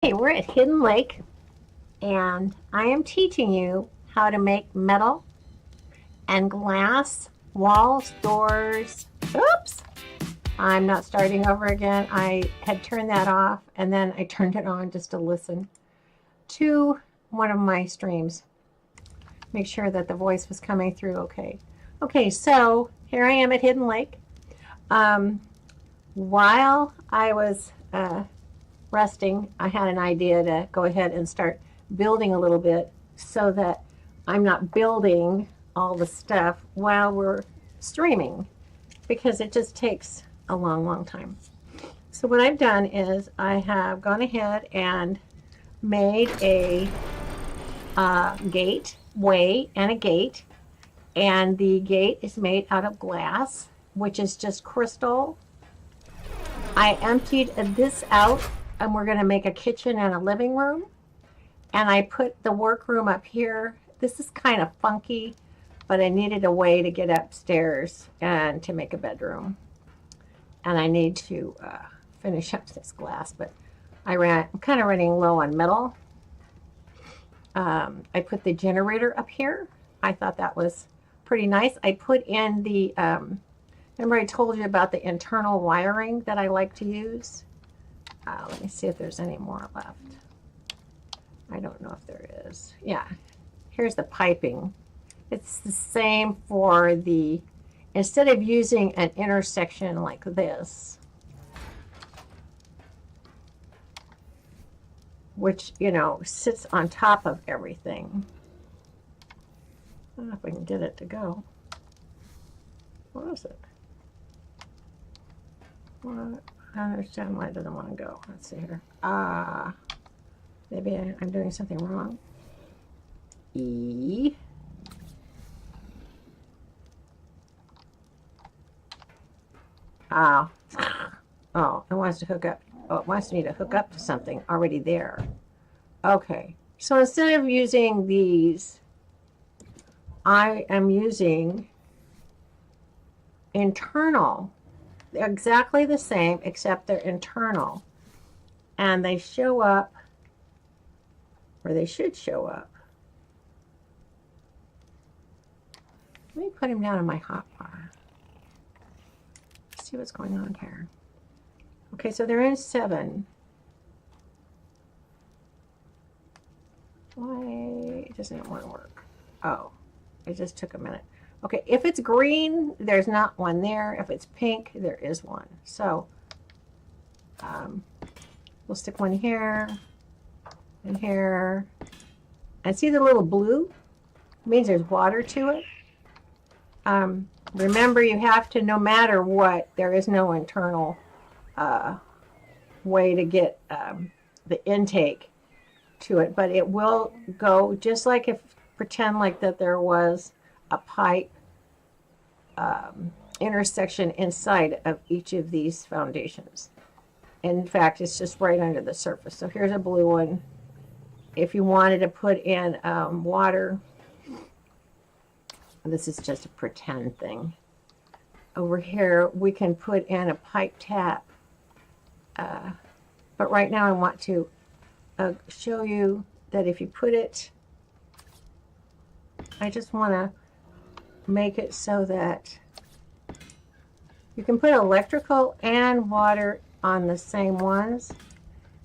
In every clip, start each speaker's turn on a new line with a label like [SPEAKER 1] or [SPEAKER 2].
[SPEAKER 1] Hey, we're at Hidden Lake, and I am teaching you how to make metal and glass walls, doors. Oops, I'm not starting over again. I had turned that off, and then I turned it on just to listen to one of my streams. Make sure that the voice was coming through okay. Okay, so here I am at Hidden Lake. Um, while I was resting, I had an idea to go ahead and start building a little bit so that I'm not building all the stuff while we're streaming because it just takes a long, long time. So what I've done is I have gone ahead and made a gateway and a gate, and the gate is made out of glass, which is just crystal. I emptied this out, and we're going to make a kitchen and a living room. And I put the workroom up here. This is kind of funky, but I needed a way to get upstairs and to make a bedroom. And I need to finish up this glass, but I'm kind of running low on metal. I put the generator up here. I thought that was pretty nice. I put in the, remember I told you about the internal wiring that I like to use? Let me see if there's any more left. I don't know if there is. Yeah, here's the piping. It's the same for the, instead of using an intersection like this, which, you know, sits on top of everything. I don't know if we can get it to go. What is it? What? I don't understand why it doesn't want to go. Let's see here. Maybe I'm doing something wrong. E. Oh, it wants to hook up. Oh, it wants me to hook up to something already there. Okay, so instead of using these, I am using internal. They're exactly the same, except they're internal. And they show up, or they should show up. Let me put them down in my hotbar. See what's going on here. Okay, so they're in 7. Why doesn't it want to work? Oh, it just took a minute. Okay, if it's green, there's not one there. If it's pink, there is one. So we'll stick one here and here. And see the little blue? It means there's water to it. Remember, you have to, no matter what, there is no internal way to get the intake to it, but it will go just like if, pretend like that there was a pipe intersection inside of each of these foundations. In fact, it's just right under the surface. So here's a blue one. If you wanted to put in water, this is just a pretend thing. Over here, we can put in a pipe tap. But right now I want to show you that if you put it, I just want to make it so that you can put electrical and water on the same ones.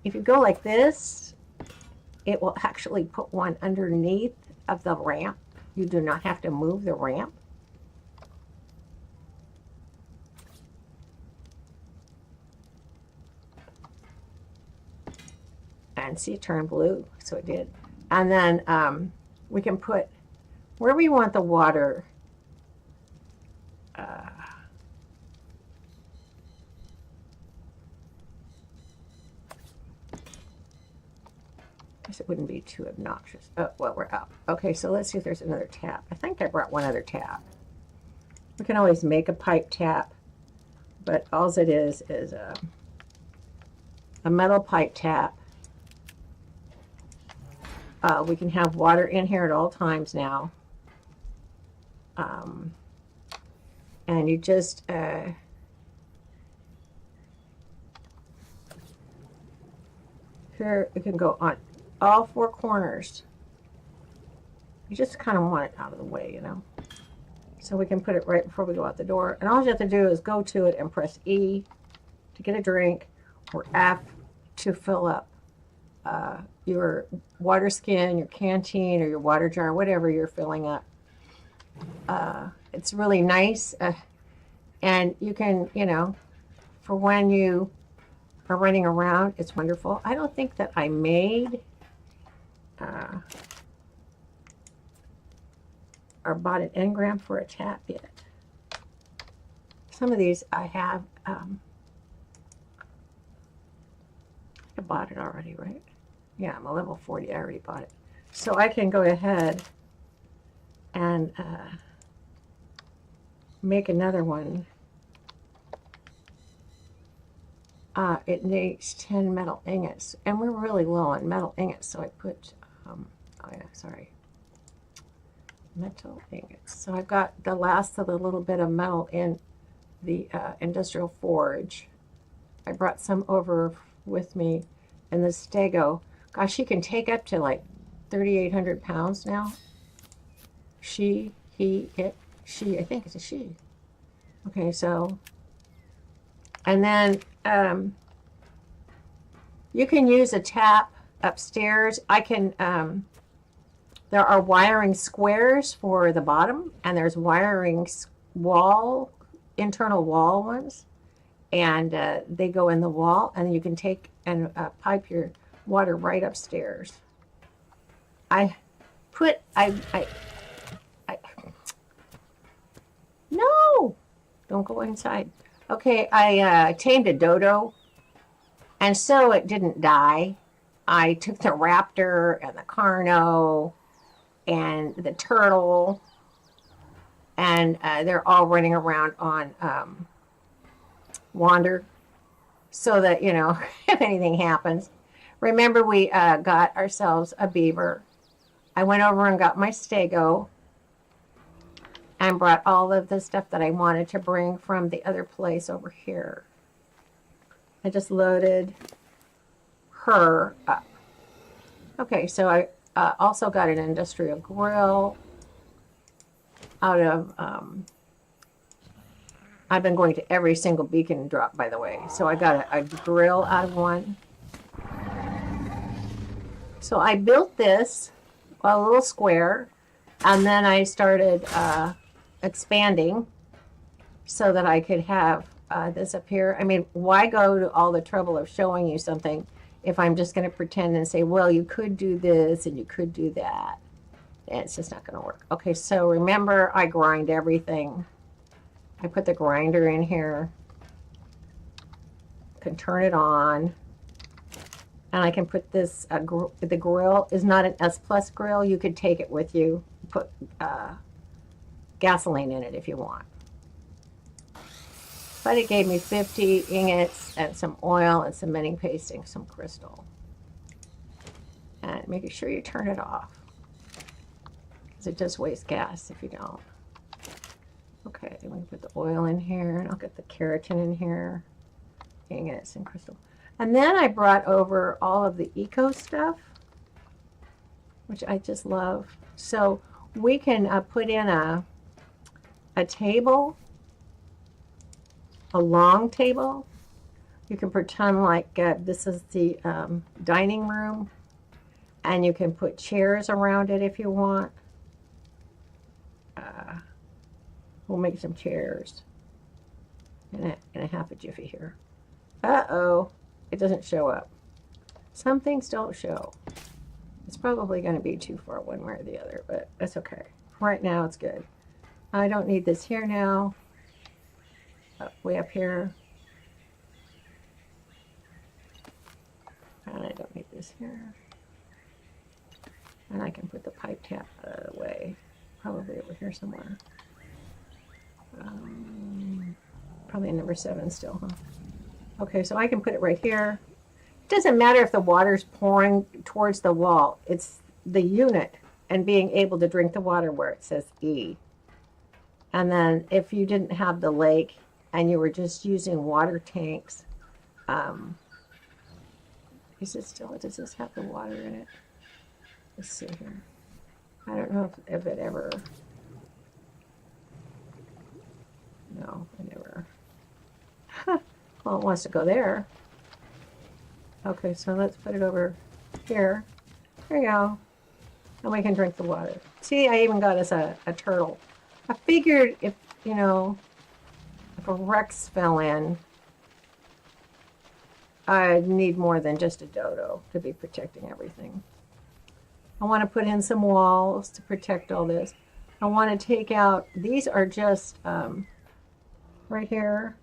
[SPEAKER 1] If you go like this, it will actually put one underneath of the ramp. You do not have to move the ramp. And see, it turned blue, so it did. And then we can put where we want the water. I guess it wouldn't be too obnoxious. Oh, well, we're out. Okay, so let's see if there's another tap. I think I brought one other tap. We can always make a pipe tap, but all it is a metal pipe tap. We can have water in here at all times now. And you just Here it can go on all four corners. You just kind of want it out of the way, you know. So we can put it right before we go out the door. And all you have to do is go to it and press E to get a drink, or F to fill up your water skin, your canteen, or your water jar, whatever you're filling up. It's really nice. And you can, you know, for when you are running around, it's wonderful. I don't think that I made or bought an engram for a tap yet. Some of these I have, I bought it already, right? Yeah, I'm a level 40, I already bought it. So I can go ahead and make another one. It needs 10 metal ingots, and we're really low on metal ingots, so I put, oh yeah, sorry, metal ingots. So I've got the last of the little bit of metal in the industrial forge. I brought some over with me in the Stego. Gosh, she can take up to like 3,800 pounds now. She, he, it, she, I think it's a she. Okay, so, and then you can use a tap upstairs. I can, there are wiring squares for the bottom, and there's wiring wall, internal wall ones, and they go in the wall, and you can take and pipe your water right upstairs. No, don't go inside. Okay, I tamed a dodo, and so it didn't die. I took the raptor and the carno and the turtle, and they're all running around on Wander, so that, you know, if anything happens. Remember, we got ourselves a beaver. I went over and got my Stego and brought all of the stuff that I wanted to bring from the other place over here. I just loaded her up. Okay, so I also got an industrial grill out of, I've been going to every single beacon drop, by the way. So I got a grill out of one. So I built this, a little square, and then I started expanding so that I could have this up here. I mean, why go to all the trouble of showing you something if I'm just going to pretend and say, well, you could do this and you could do that? And it's just not going to work. Okay, so remember, I grind everything. I put the grinder in here. Can turn it on. And I can put this, the grill is not an S Plus grill. You could take it with you. Put gasoline in it if you want. But it gave me 50 ingots and some oil and some mending pasting, some crystal. And making sure you turn it off, because it does waste gas if you don't. Okay, I'm going to put the oil in here, and I'll get the keratin in here, ingots and crystal. And then I brought over all of the eco stuff, which I just love. So we can put in a table, a long table. You can pretend like this is the dining room, and you can put chairs around it if you want. We'll make some chairs in a half a jiffy here. Uh-oh, it doesn't show up. Some things don't show. It's probably going to be too far one way or the other, but that's okay. Right now it's good. I don't need this here now. Way up here. And I don't need this here. And I can put the pipe tap out of the way. Probably over here somewhere. Probably number 7 still, huh? Okay, so I can put it right here. It doesn't matter if the water's pouring towards the wall. It's the unit and being able to drink the water where it says E. And then if you didn't have the lake and you were just using water tanks, you Is it still, does this have the water in it? Let's see here. I don't know if it ever, no, I never. Well, it wants to go there. Okay, so let's put it over here. There you go. And we can drink the water. See, I even got us a turtle. I figured if, you know, if a Rex fell in, I'd need more than just a dodo to be protecting everything. I want to put in some walls to protect all this. I want to take out, these are just right here.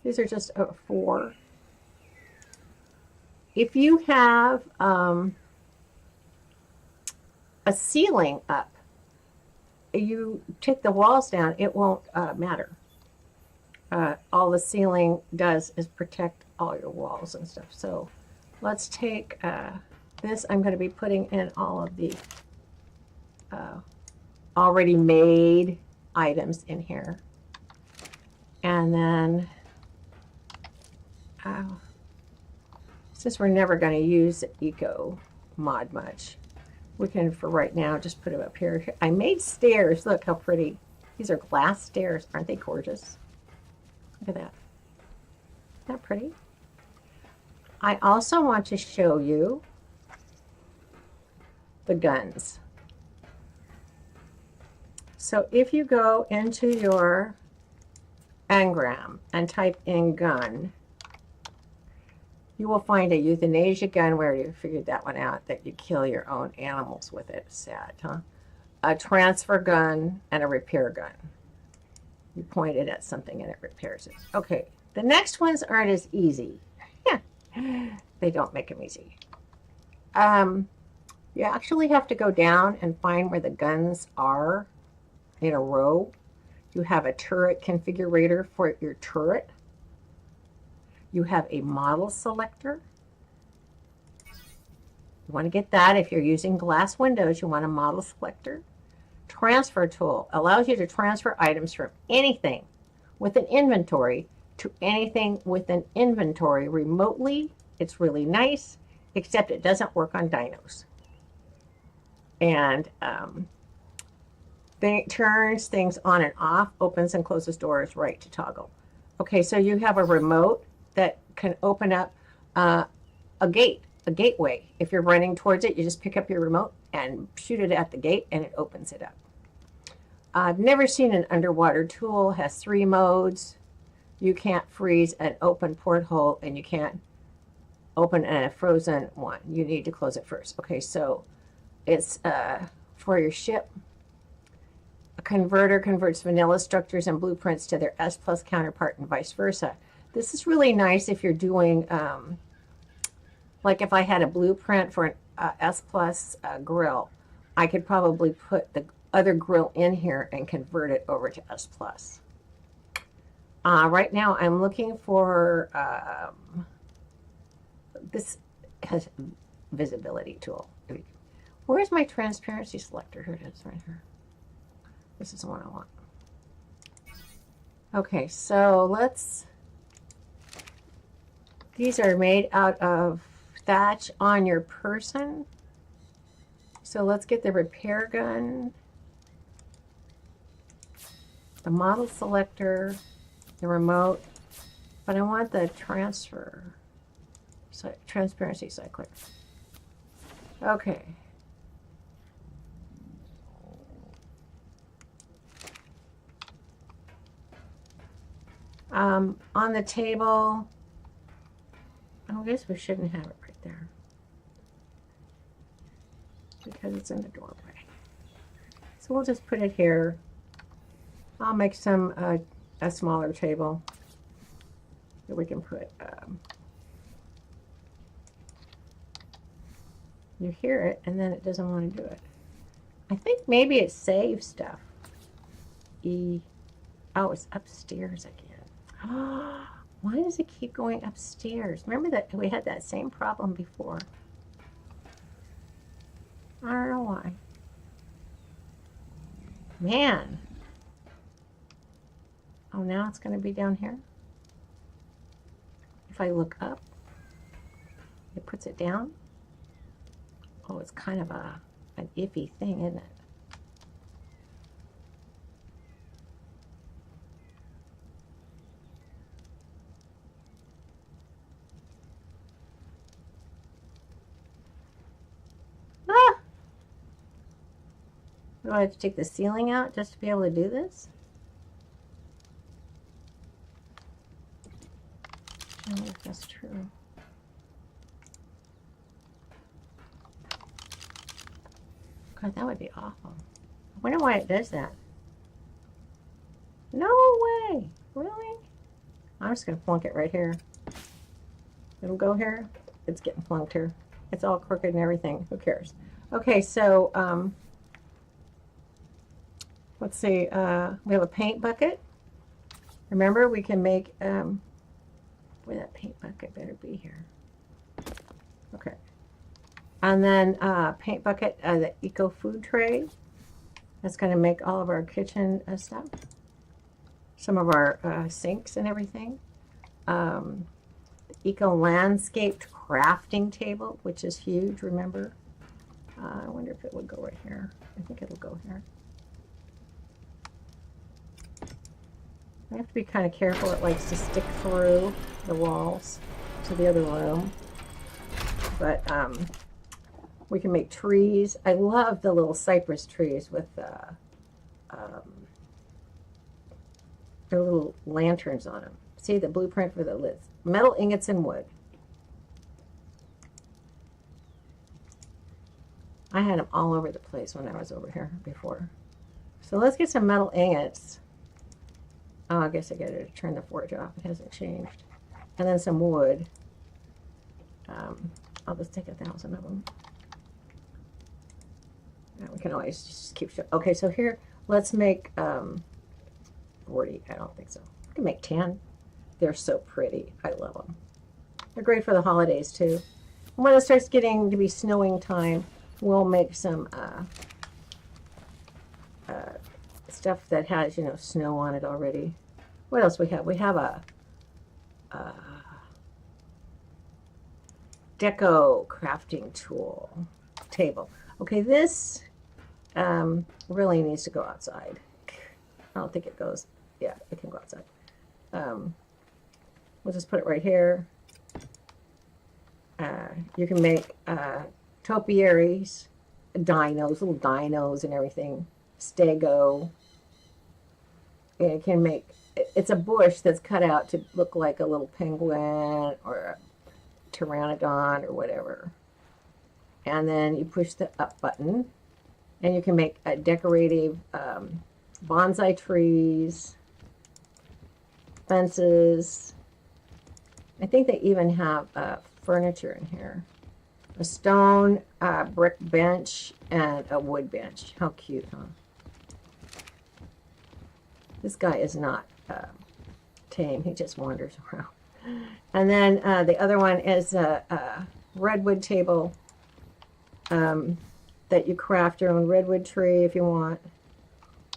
[SPEAKER 1] These are just 4. If you have a ceiling up, you take the walls down, it won't matter. All the ceiling does is protect all your walls and stuff. So let's take this. I'm going to be putting in all of the already made items in here. And then, since we're never going to use Eco Mod much, we can, for right now, just put them up here. I made stairs. Look how pretty. These are glass stairs. Aren't they gorgeous? Look at that. Isn't that pretty? I also want to show you the guns. So if you go into your engram and type in gun, you will find a euthanasia gun. Where you figured that one out, that you kill your own animals with it. Sad, huh? A transfer gun and a repair gun. You point it at something and it repairs it. Okay, the next ones aren't as easy. They don't make them easy. You actually have to go down and find where the guns are in a row. You have a turret configurator for your turret. You have a model selector. You want to get that. If you're using glass windows, you want a model selector. Transfer tool allows you to transfer items from anything with an inventory to anything with an inventory remotely. It's really nice, except it doesn't work on dynos. And it turns things on and off, opens and closes doors right to toggle. Okay, so you have a remote that can open up a gateway. If you're running towards it, you just pick up your remote and shoot it at the gate and it opens it up. I've never seen an underwater tool. It has 3 modes. You can't freeze an open porthole and you can't open a frozen one. You need to close it first. Okay, so it's for your ship. A converter converts vanilla structures and blueprints to their S+ counterpart and vice versa. This is really nice if you're doing, like if I had a blueprint for an S+ grill, I could probably put the other grill in here and convert it over to S+. Right now I'm looking for, this has visibility tool. Where's my transparency selector? Here it is, right here. This is the one I want. Okay, so let's, these are made out of thatch on your person. So let's get the repair gun, the model selector, the remote, but I want the transparency cycler. Okay. On the table, I guess we shouldn't have it right there because it's in the doorway. So we'll just put it here. I'll make some a smaller table that we can put. You hear it, and then it doesn't want to do it. I think maybe it saves stuff. Oh, it's upstairs again. Why does it keep going upstairs? Remember that we had that same problem before. I don't know why. Man. Oh, now it's going to be down here. if I look up, it puts it down. Oh, it's kind of an iffy thing, isn't it? Ah! Do I have to take the ceiling out just to be able to do this? I don't know if that's true. God, that would be awful. I wonder why it does that. No way! Really? I'm just going to plunk it right here. It'll go here. It's getting plunked here. It's all crooked and everything. Who cares? Okay, so let's see. We have a paint bucket. Remember, we can make... boy, that paint bucket better be here. Okay. And then paint bucket, the eco food tray. That's going to make all of our kitchen stuff. Some of our sinks and everything. Eco landscaped crafting table, which is huge, remember? I wonder if it would go right here. I think it'll go here. I have to be kind of careful. It likes to stick through the walls to the other room. But we can make trees. I love the little cypress trees with their little lanterns on them. See the blueprint for the lids. Metal ingots and wood. I had them all over the place when I was over here before. So let's get some metal ingots. Oh, I guess I got to turn the forge off. It hasn't changed. And then some wood. I'll just take 1,000 of them. Yeah, we can always just keep... Okay, so here, let's make 40. I don't think so. We can make 10. They're so pretty. I love them. They're great for the holidays, too. And when it starts getting to be snowing time, we'll make some stuff that has, you know, snow on it already. What else we have? We have a deco crafting tool table. Okay, this really needs to go outside. I don't think it goes. Yeah, it can go outside. We'll just put it right here. You can make topiaries, dinos, little dinos and everything. Stego. And it can make, it's a bush that's cut out to look like a little penguin or a pteranodon or whatever. And then you push the up button and you can make a decorative bonsai trees, fences. I think they even have furniture in here. A stone brick bench and a wood bench. How cute, huh? This guy is not tame. He just wanders around. And then the other one is a redwood table that you craft your own redwood tree if you want,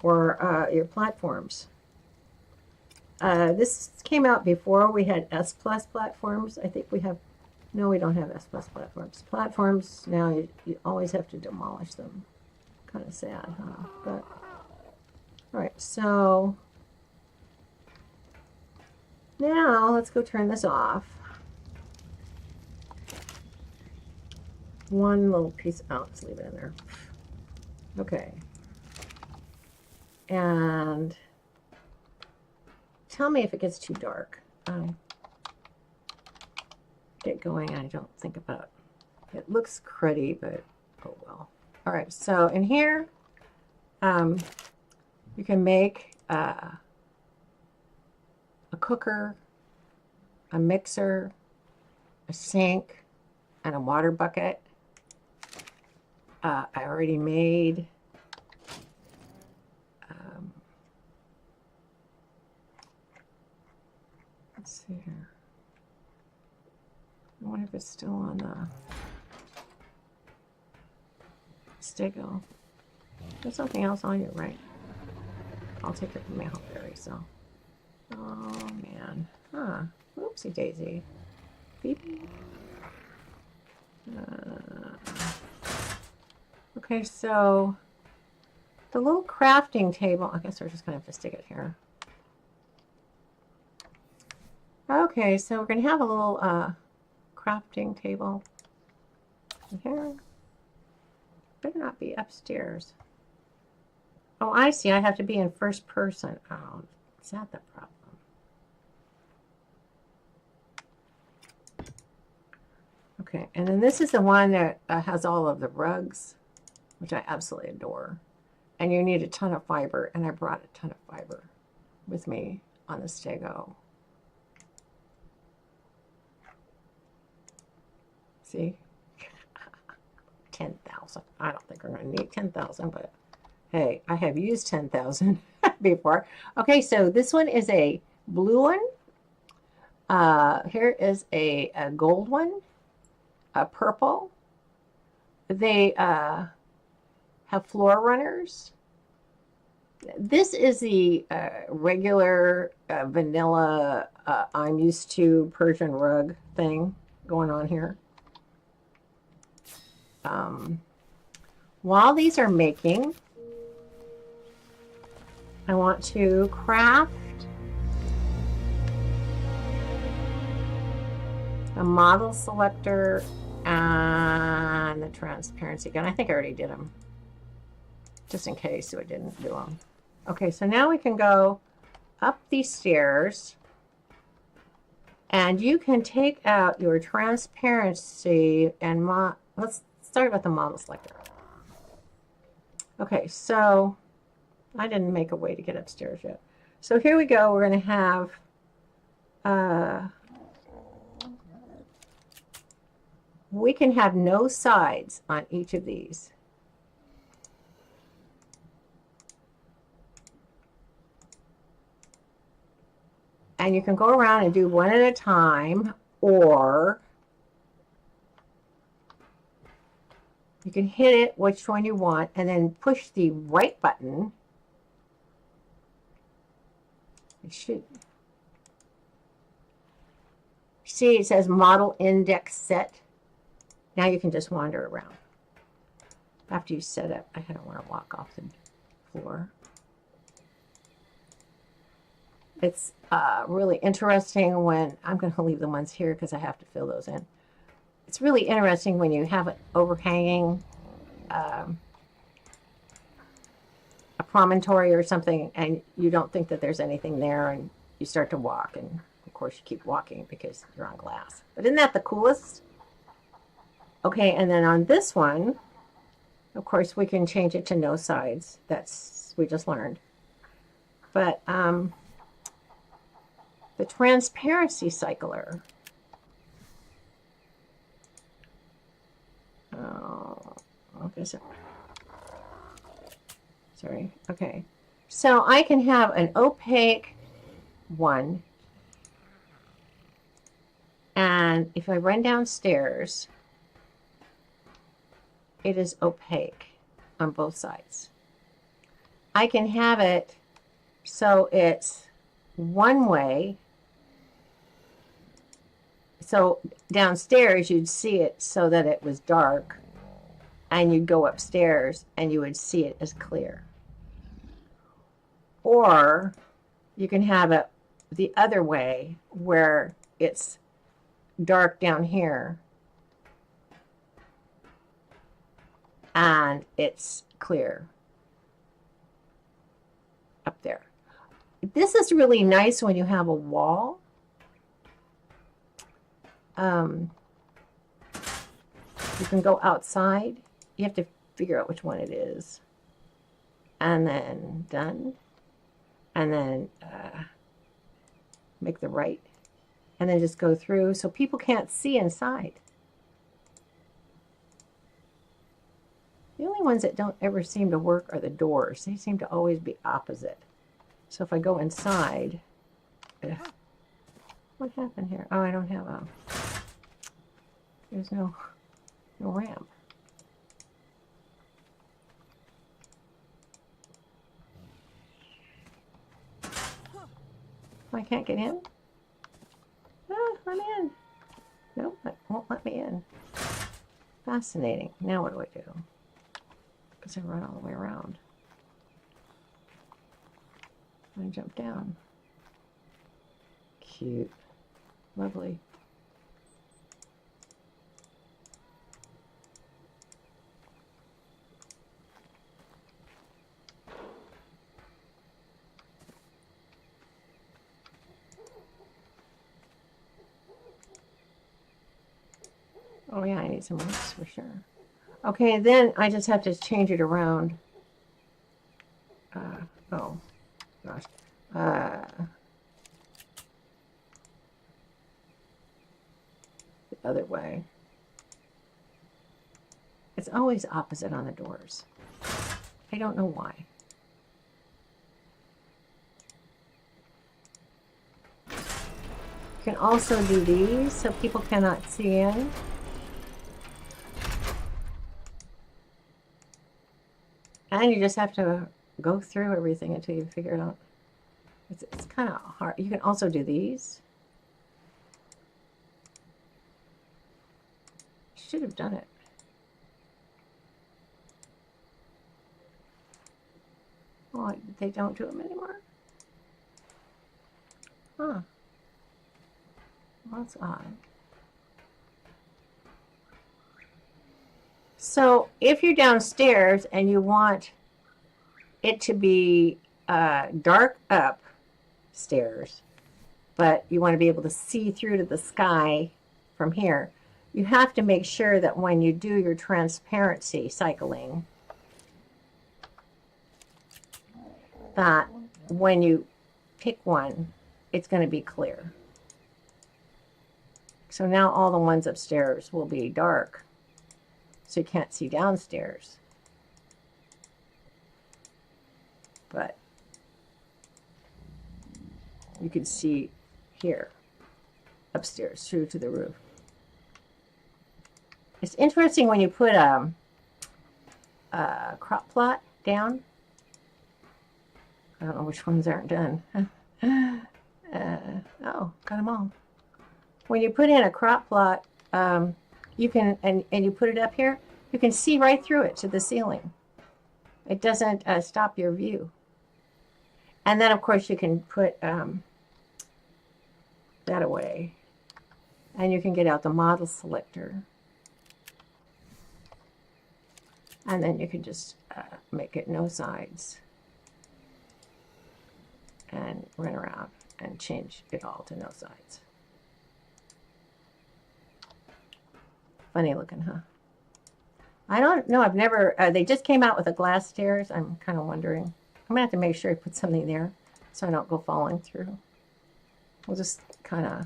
[SPEAKER 1] or your platforms. This came out before we had S+ platforms. I think we have, no, we don't have S+ platforms. Platforms, now you always have to demolish them. Kind of sad, huh? But, all right, so now let's go turn this off. One little piece, oh, let's leave it in there. Okay. And tell me if it gets too dark. Get going, I don't think about it. It looks cruddy, but oh well. All right, so in here, you can make a cooker, a mixer, a sink, and a water bucket. I already made let's see here. I wonder if it's still on Stego. There's something else on you, right? I'll take it from Mailberry, so. Oh, man. Huh. Oopsie daisy. Beep. Okay, so the little crafting table, I guess we're just going to have to stick it here. Okay, so we're going to have a little crafting table here. Better not be upstairs. Oh, I see. I have to be in first person. Oh, is that the problem? Okay, and then this is the one that has all of the rugs, which I absolutely adore. And you need a ton of fiber, and I brought a ton of fiber with me on the Stego. See? 10,000. I don't think we're going to need 10,000, but hey, I have used 10,000 before. Okay, so this one is a blue one. Here is a gold one, a purple. They have floor runners. This is the regular vanilla I'm used to Persian rug thing going on here. While these are making, I want to craft a model selector and the transparency gun. I think I already did them, just in case I didn't do them. Okay, so now we can go up these stairs, and you can take out your transparency and let's start with the model selector. Okay, so I didn't make a way to get upstairs yet. So here we go. We're going to have we can have no sides on each of these. And you can go around and do one at a time, or you can hit it, which one you want, and then push the right button. It should. See, it says model index set. Now you can just wander around. After you set up, I don't want to walk off the floor. It's really interesting when, I'm going to leave the ones here because I have to fill those in. It's really interesting when you have it overhanging a promontory or something, and you don't think that there's anything there, and you start to walk, and of course you keep walking because you're on glass. But isn't that the coolest? Okay, and then on this one, of course, we can change it to no sides. That's, we just learned. But the transparency cycler. Oh, okay, sorry. Okay, so I can have an opaque one, and if I run downstairs, it is opaque on both sides. I can have it so it's one way. So downstairs you'd see it so that it was dark, and you'd go upstairs and you would see it as clear. Or you can have it the other way where it's dark down here and it's clear up there. This is really nice when you have a wall. You can go outside. You have to figure out which one it is. And then done. And then make the right. And then just go through so people can't see inside. The only ones that don't ever seem to work are the doors. They seem to always be opposite. So if I go inside, what happened here? Oh, I don't have a, there's no ramp. I can't get in? Ah, I'm in. No, Oh, it won't let me in. Fascinating. Now what do I do? Because I run all the way around. I jump down. Cute. Lovely. Oh yeah, I need some roots for sure. Okay, then I just have to change it around. Oh, gosh. The other way. It's always opposite on the doors. I don't know why. You can also do these so people cannot see in. And you just have to go through everything until you figure it out. It's kind of hard. You can also do these. Should have done it. Oh, they don't do them anymore? Huh. Well, that's odd. So if you're downstairs and you want it to be dark upstairs, but you want to be able to see through to the sky from here, you have to make sure that when you do your transparency cycling, that when you pick one, it's going to be clear. So now all the ones upstairs will be dark, so you can't see downstairs. But you can see here, upstairs, through to the roof. It's interesting when you put a crop plot down. I don't know which ones aren't done. Oh, got them all. When you put in a crop plot, you can, and you put it up here, you can see right through it to the ceiling. It doesn't stop your view. And then, of course, you can put that away. And you can get out the Model Selector. And then you can just make it no sides. And run around and change it all to no sides. Funny looking, huh? I don't know. I've never, they just came out with the glass stairs. I'm kind of wondering. I'm going to have to make sure I put something there so I don't go falling through. We'll just kind of,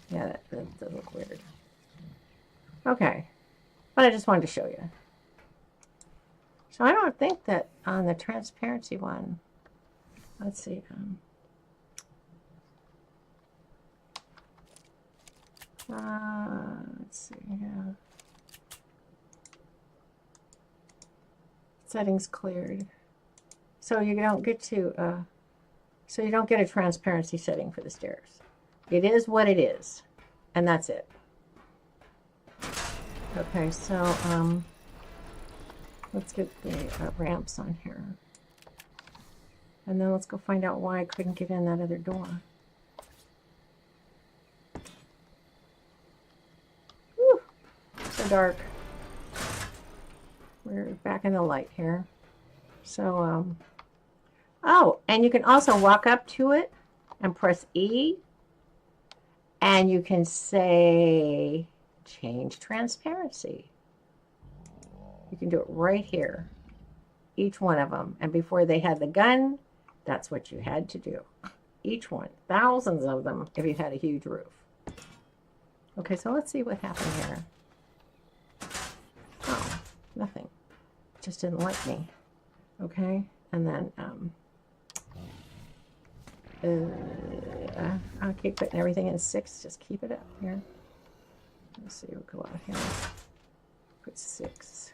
[SPEAKER 1] yeah, that does look weird. Okay. But I just wanted to show you. So I don't think that on the transparency one, let's see. Let's see, yeah. Settings cleared. So you don't get to, so you don't get a transparency setting for the stairs. It is what it is, and that's it. Okay, so let's get the ramps on here. And then let's go find out why I couldn't get in that other door. Whew, so dark. We're back in the light here. So, oh, and you can also walk up to it and press E. And you can say, change transparency. You can do it right here. Each one of them. And before they had the gun, that's what you had to do. Each one. Thousands of them if you had a huge roof. Okay, so let's see what happened here. Oh, nothing. It just didn't like me. Okay, and then I'll keep putting everything in 6. Just keep it up here. Let's see, we'll go out here. Put 6.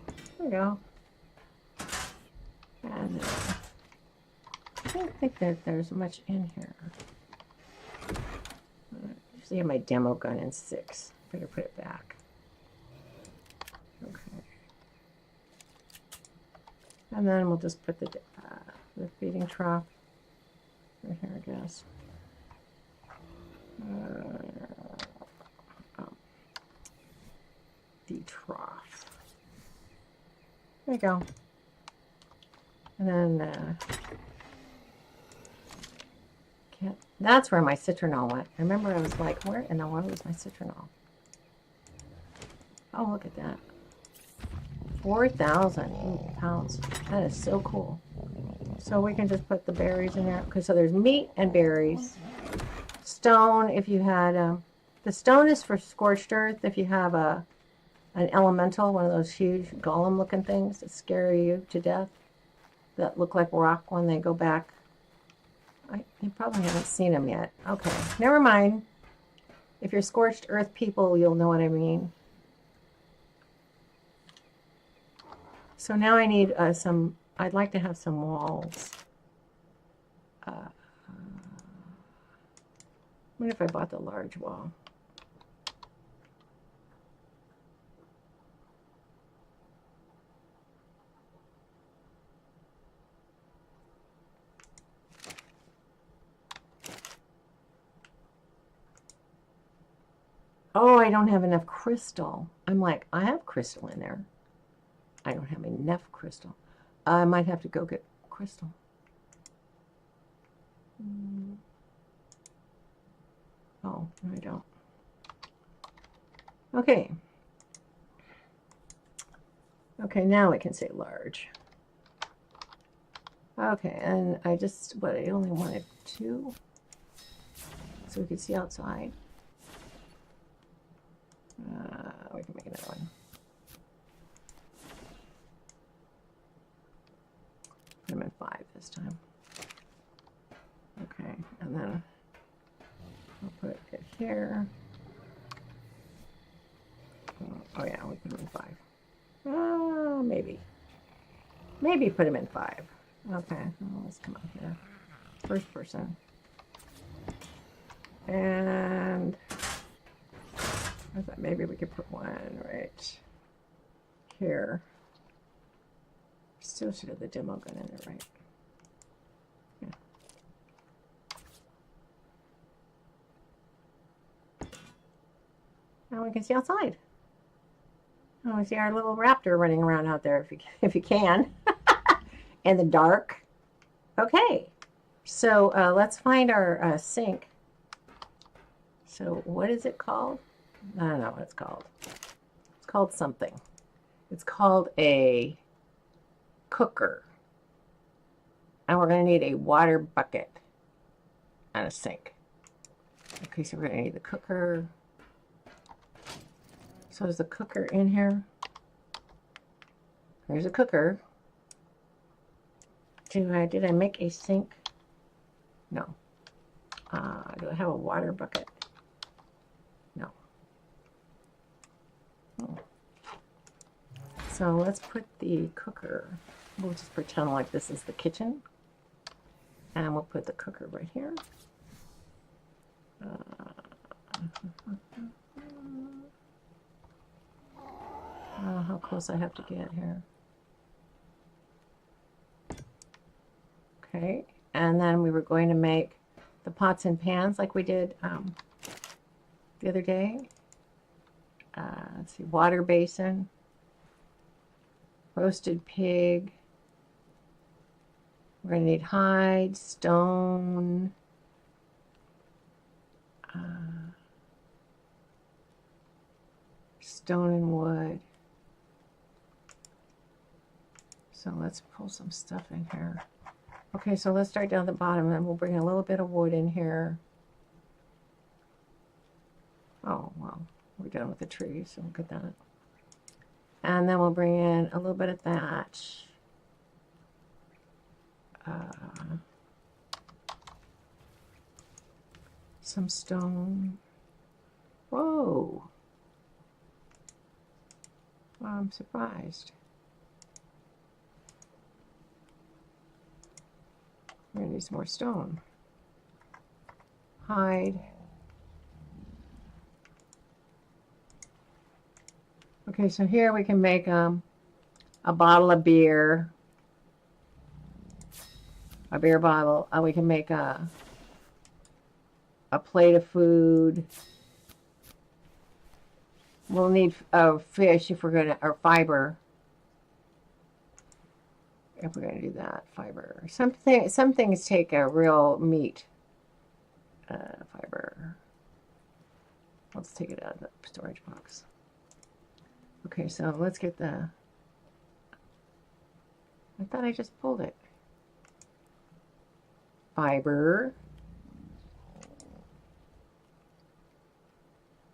[SPEAKER 1] There we go. And don't think that there's much in here. I usually have my demo gun in 6. Better put it back. Okay. And then we'll just put the feeding trough right here, I guess. The trough. There you go. And then that's where my citronal went. I remember I was like, where in the world was my citronal? Oh, look at that. 4,000 pounds. That is so cool. So we can just put the berries in there. Okay, so there's meat and berries. Stone, if you had, the stone is for scorched earth. If you have an elemental, one of those huge golem looking things that scare you to death, that look like rock when they go back. You probably haven't seen them yet. Okay, never mind. If you're scorched earth people, you'll know what I mean. So now I need I'd like to have some walls. What if I bought the large wall? Oh, I don't have enough crystal. I'm like, I have crystal in there. I don't have enough crystal. I might have to go get crystal. Oh, no, I don't. Okay. Okay, now I can say large. Okay, and I only wanted 2. So we could see outside. We can make another one. Put them in 5 this time. Okay, and then I'll put it here. Oh yeah, we put them in 5. Maybe. Maybe put them in 5. Okay, let's come out here. First person. And I thought maybe we could put one right here. Still should have the demo gun in there, right? Yeah. Now we can see outside. Oh, we see our little raptor running around out there if you can. In the dark. Okay. So let's find our sink. So what is it called? I don't know what it's called. It's called something. It's called a cooker. And we're going to need a water bucket and a sink. Okay, so we're going to need the cooker. So is the cooker in here? There's a cooker. Did I make a sink? No. Do I have a water bucket? No. Oh. So let's put the cooker. We'll just pretend like this is the kitchen. And we'll put the cooker right here. How close I have to get here. Okay, and then we were going to make the pots and pans like we did the other day. Let's see, water basin, roasted pig. We're going to need hide, stone, stone and wood. So let's pull some stuff in here. Okay, so let's start down the bottom and we'll bring a little bit of wood in here. Oh, well, we're done with the trees, so look at that. And then we'll bring in a little bit of thatch. Some stone. Whoa. Well, I'm surprised. We're going to need some more stone. Hide. Okay, so here we can make a bottle of beer. A beer bottle. We can make a plate of food. We'll need fish if we're going to, or fiber. If we're going to do that, fiber. Some things take a real meat. Fiber. Let's take it out of the storage box. Okay, so let's get the... I thought I just pulled it. Fiber.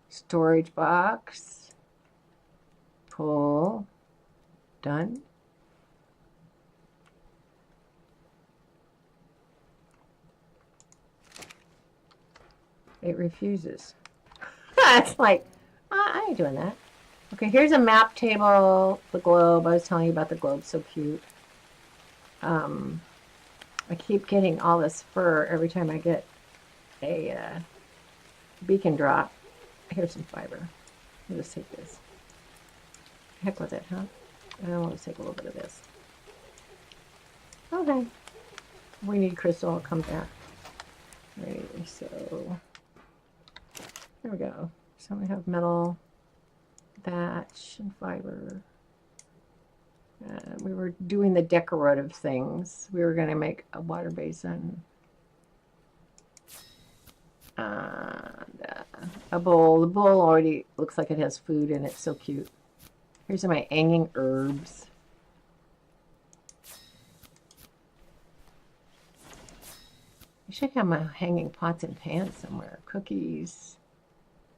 [SPEAKER 1] Storage box. Pull. Done. It refuses. It's like, I ain't doing that. Okay, here's a map table, the globe. I was telling you about the globe, so cute. I keep getting all this fur every time I get a beacon drop. Here's some fiber. I'll just take this. Heck with it, huh? I want to take a little bit of this. Okay. We need crystal. I'll come back. Right, so there we go. So we have metal, thatch, and fiber. We were doing the decorative things. We were going to make a water basin. And a bowl. The bowl already looks like it has food in it. So cute. Here's my hanging herbs. I should have my hanging pots and pans somewhere. Cookies.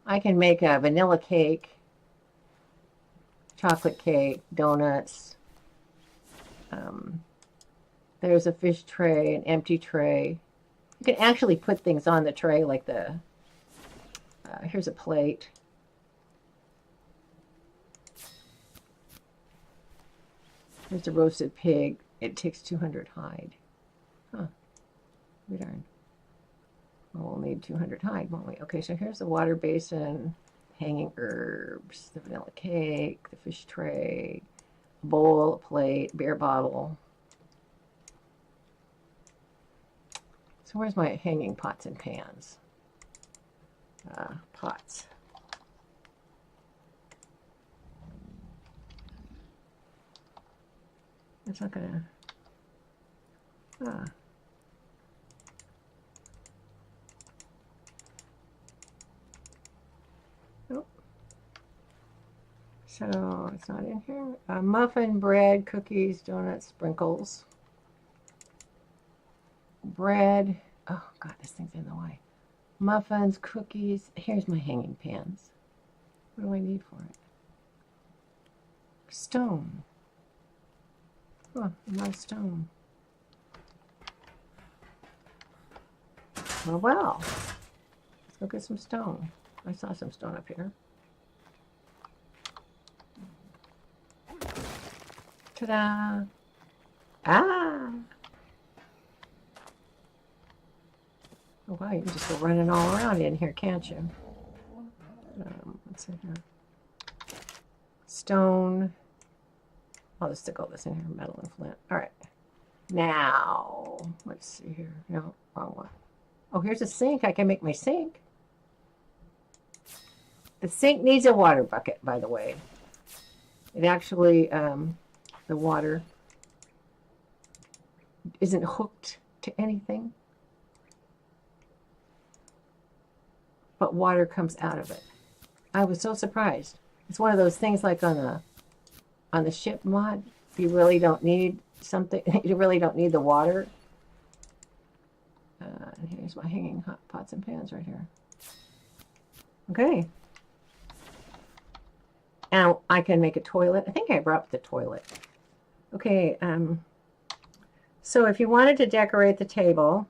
[SPEAKER 1] I can make a vanilla cake, chocolate cake, donuts. There's a fish tray, an empty tray. You can actually put things on the tray like the, here's a plate. Here's a roasted pig. It takes 200 hide. Huh. We darn. Well, we'll need 200 hide, won't we? Okay, so here's the water basin, hanging herbs, the vanilla cake, the fish tray, bowl, a plate, beer bottle. So where's my hanging pots and pans? Pots. It's not gonna... Nope. So it's not in here. Muffin, bread, cookies, donuts, sprinkles. Bread. Oh God, this thing's in the way. Muffins, cookies. Here's my hanging pans. What do I need for it? Stone. Oh, no stone. Well. Let's go get some stone. I saw some stone up here. Ta-da! Ah! Oh, wow, you can just go running all around in here, can't you? What's in here? Stone. I'll just stick all this in here, metal and flint. All right. Now, let's see here. No, wrong one. Oh, here's a sink. I can make my sink. The sink needs a water bucket, by the way. It actually, the water isn't hooked to anything, but water comes out of it. I was so surprised. It's one of those things like on the ship mod. You really don't need something. You really don't need the water. And here's my hanging hot pots and pans right here. Okay. And I can make a toilet. I think I brought the toilet. Okay. So if you wanted to decorate the table,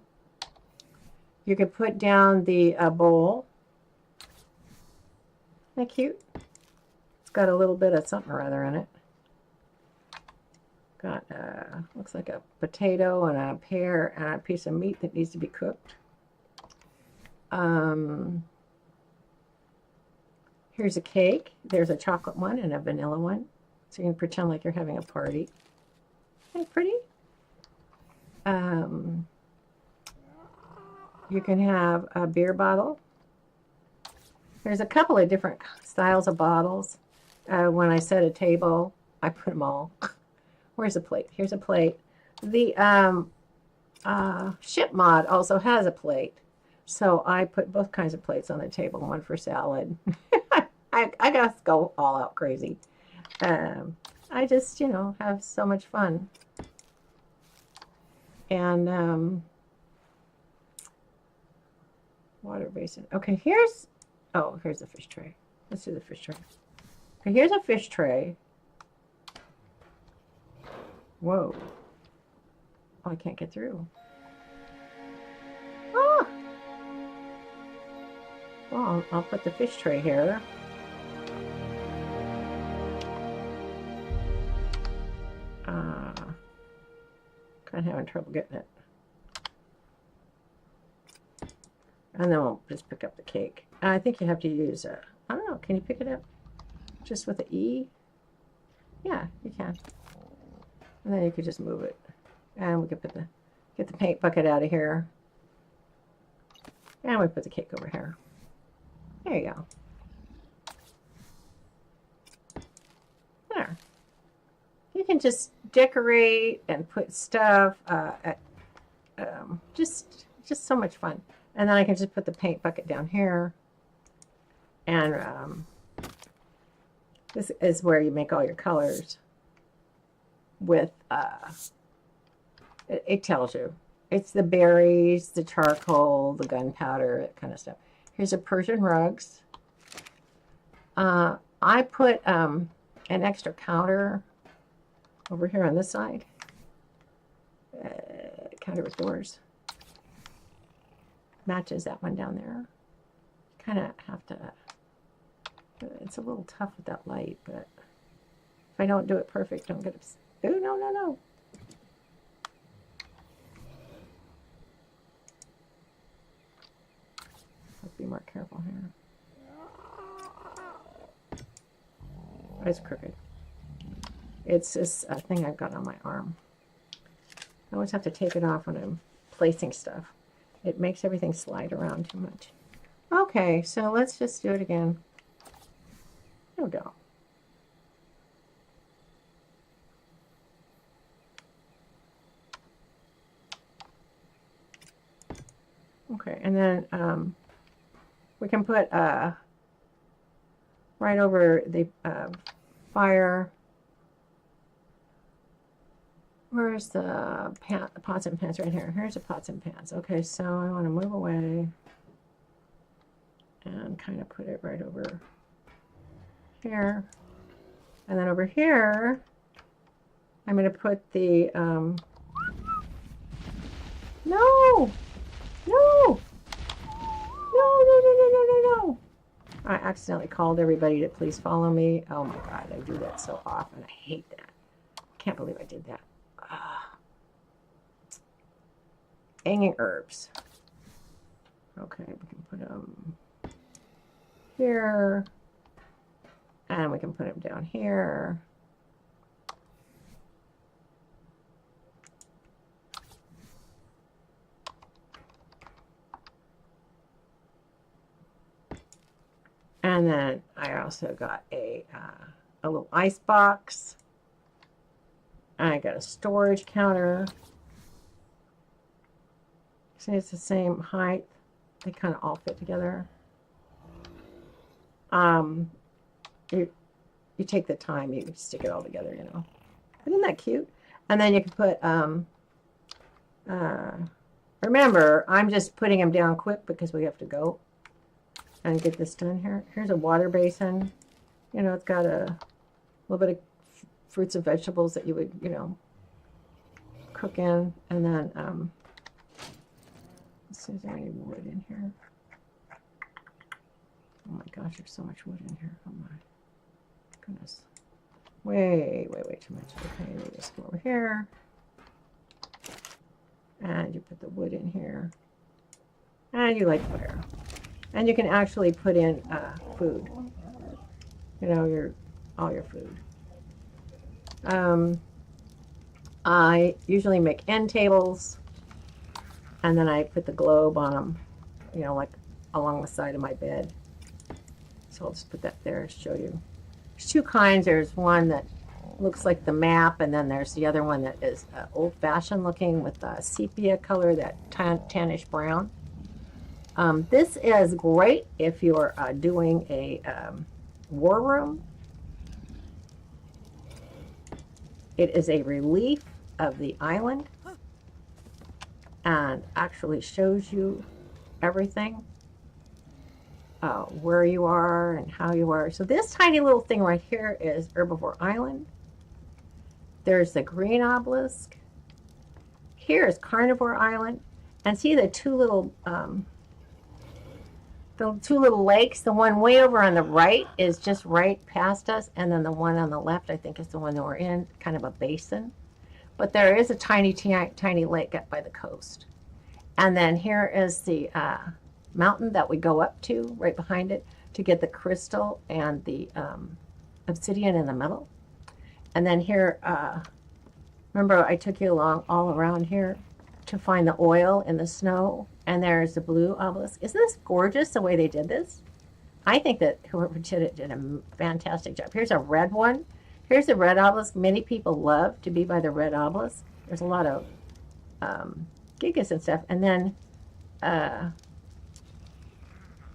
[SPEAKER 1] you could put down the bowl. Isn't that cute? It's got a little bit of something or other in it. Got looks like a potato and a pear and a piece of meat that needs to be cooked. Here's a cake. There's a chocolate one and a vanilla one. So you can pretend like you're having a party. Isn't it pretty? You can have a beer bottle. There's a couple of different styles of bottles. When I set a table, I put them all. Where's a plate? Here's a plate. The ship mod also has a plate. So I put both kinds of plates on the table, one for salad. I just go all out crazy. I just, you know, have so much fun. And water basin. Okay, here's the fish tray. Let's do the fish tray. Okay, here's a fish tray. Whoa. Oh, I can't get through. Ah! Well, I'll put the fish tray here. Kind of having trouble getting it. And then we'll just pick up the cake. I think you have to use a, I don't know, can you pick it up just with the E? Yeah, you can. And then you could just move it. And we could put get the paint bucket out of here. And we put the cake over here. There you go. There. You can just decorate and put stuff. Just so much fun. And then I can just put the paint bucket down here. And this is where you make all your colors with, it tells you. It's the berries, the charcoal, the gunpowder, that kind of stuff. Here's a Persian rugs. I put an extra counter over here on this side. Counter with doors. Matches that one down there. Kind of have to, it's a little tough with that light, but if I don't do it perfect, don't get upset. Oh, no, no, no. Let's be more careful here. It's crooked. It's this thing I've got on my arm. I always have to take it off when I'm placing stuff. It makes everything slide around too much. Okay, so let's just do it again. There we go. Okay, and then we can put right over the fire. Where's the pots and pans? Right here. Here's the pots and pans. Okay, so I want to move away and kind of put it right over here. And then over here, I'm going to put the, no! No! No, no, no, no, no, no, no. I accidentally called everybody to please follow me. Oh my God, I do that so often. I hate that. Can't believe I did that. Hanging herbs. Okay, we can put them here. And we can put them down here. And then I also got a little ice box. I got a storage counter. See, it's the same height. They kind of all fit together. You take the time, you stick it all together, you know. Isn't that cute? And then you can put, remember, I'm just putting them down quick because we have to go and get this done here. Here's a water basin. You know, it's got a little bit of fruits and vegetables that you would, you know, cook in. And then, let's see, is there any wood in here? Oh my gosh, there's so much wood in here. Oh my goodness. Way too much. Okay, you just go over here. And you put the wood in here. And you light fire. And you can actually put in food. You know, all your food. I usually make end tables. And then I put the globe on them, you know, like along the side of my bed. So I'll just put that there to show you. There's two kinds. There's one that looks like the map, and then there's the other one that is old-fashioned looking with sepia color, that tannish brown. This is great if you're doing a war room. It is a relief of the island and actually shows you everything, where you are and how you are. So this tiny little thing right here is Herbivore Island. There's the green obelisk. Here is Carnivore Island. And see the two little lakes? The one way over on the right is just right past us, and then the one on the left, I think, is the one that we're in, kind of a basin. But there is a tiny lake up by the coast. And then here is the mountain that we go up to right behind it to get the crystal and the obsidian in the middle. And then here, remember I took you along all around here to find the oil in the snow, and there's the blue obelisk. Isn't this gorgeous the way they did this? I think that whoever did it did a fantastic job. Here's a red one. Here's the red obelisk. Many people love to be by the red obelisk. There's a lot of gigas and stuff. And then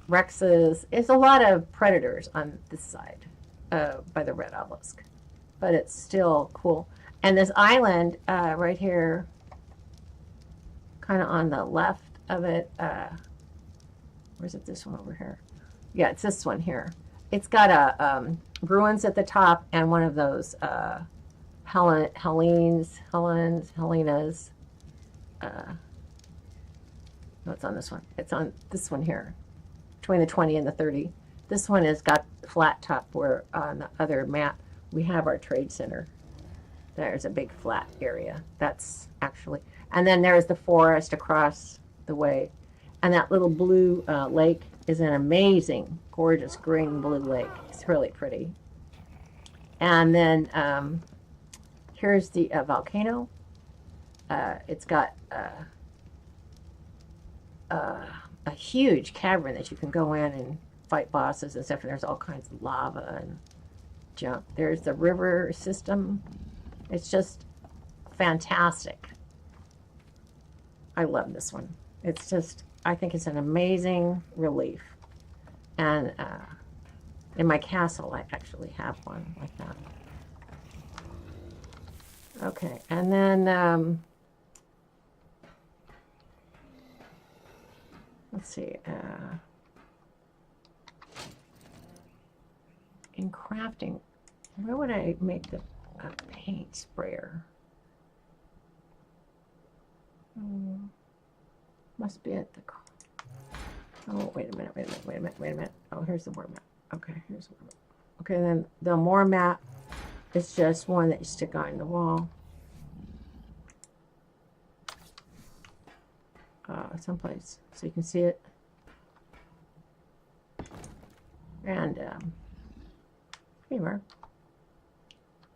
[SPEAKER 1] Rexes. There's a lot of predators on this side by the red obelisk. But it's still cool. And this island right here, kind of on the left of it, where's it, this one over here? Yeah, it's this one here. It's got a ruins at the top and one of those Helenas. No, it's on this one. It's on this one here, between the 20 and the 30. This one has got flat top, where on the other map we have our trade center. There's a big flat area. That's actually, and then there's the forest across the way. And that little blue lake is an amazing, gorgeous green blue lake. It's really pretty. And then here's the volcano. It's got a huge cavern that you can go in and fight bosses and stuff. And there's all kinds of lava and junk. There's the river system. It's just fantastic. I love this one. It's just, I think it's an amazing relief. And in my castle, I actually have one like that. Okay, and then let's see. In crafting, where would I make the paint sprayer? Must be at the. Oh, wait a minute. Oh, here's the war map. Okay, here's the war map. Okay, then the more map is just one that you stick on the wall. Someplace so you can see it. And anywhere.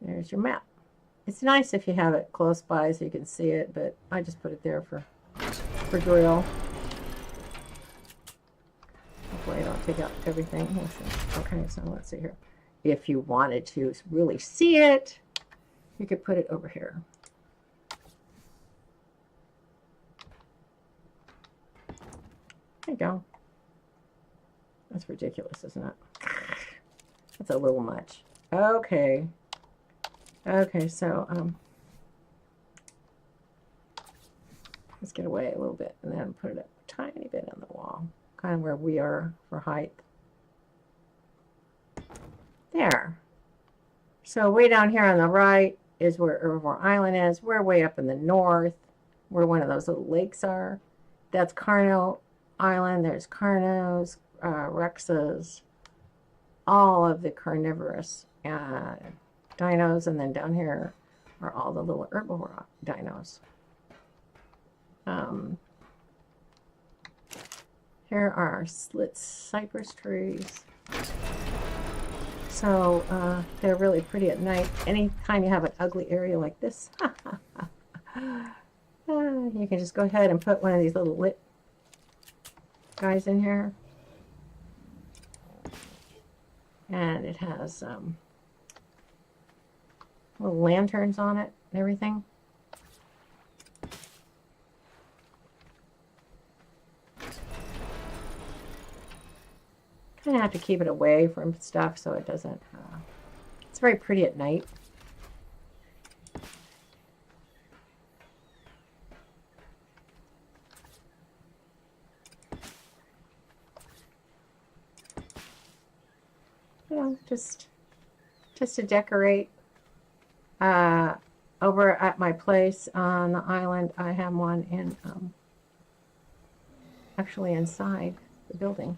[SPEAKER 1] There's your map. It's nice if you have it close by so you can see it, but I just put it there for drill. Hopefully I don't take out everything. Okay, so let's see here. If you wanted to really see it, you could put it over here. There you go. That's ridiculous, isn't it? That's a little much. Okay. Okay, so let's get away a little bit and then put it a tiny bit on the wall, kind of where we are for height. There. So way down here on the right is where Herbivore Island is. We're way up in the north, where one of those little lakes are. That's Carno Island. There's Carnos, Rexes, all of the carnivorous dinos, and then down here are all the little herbivore dinos. Here are slit cypress trees. So they're really pretty at night. Anytime you have an ugly area like this, you can just go ahead and put one of these little lit guys in here. And it has little lanterns on it and everything. Kind of have to keep it away from stuff so it doesn't, it's very pretty at night. You know, just to decorate. Over at my place on the island, I have one in, actually inside the building.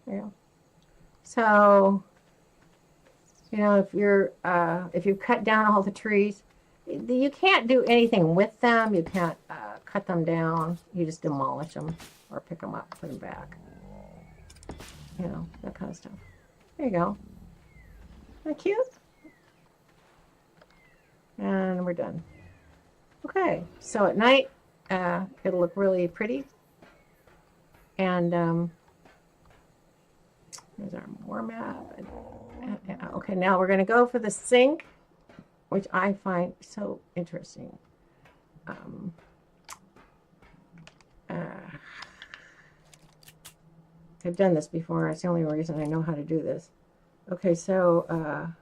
[SPEAKER 1] Yeah. So, you know, if you cut down all the trees, you can't do anything with them. You can't cut them down. You just demolish them or pick them up, put them back. You know, that kind of stuff. There you go. Isn't that cute? And we're done. Okay, so at night, it'll look really pretty. And there's our more map. Okay, now we're going to go for the sink, which I find so interesting. I've done this before. It's the only reason I know how to do this. Okay, so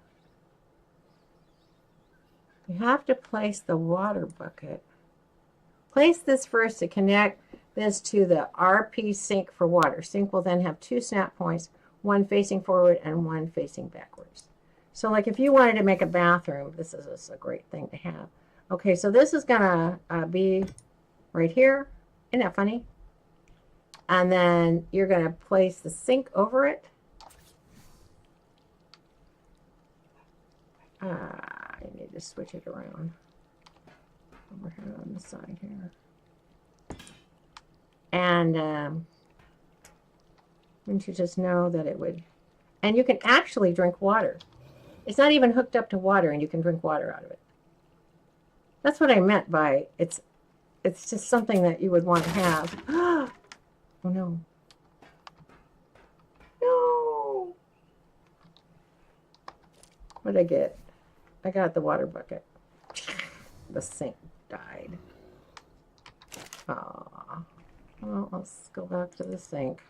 [SPEAKER 1] you have to place the water bucket. Place this first to connect this to the RP sink for water. Sink will then have two snap points, one facing forward and one facing backwards. So like if you wanted to make a bathroom, this is a great thing to have. Okay, so this is gonna be right here. Isn't that funny? And then you're gonna place the sink over it. I need to switch it around over here on the side here. And wouldn't you just know that it would, and you can actually drink water. It's not even hooked up to water and you can drink water out of it. That's what I meant by it's just something that you would want to have. Oh no. No. What did I get? I got the water bucket. The sink died. Aw. Well, let's go back to the sink.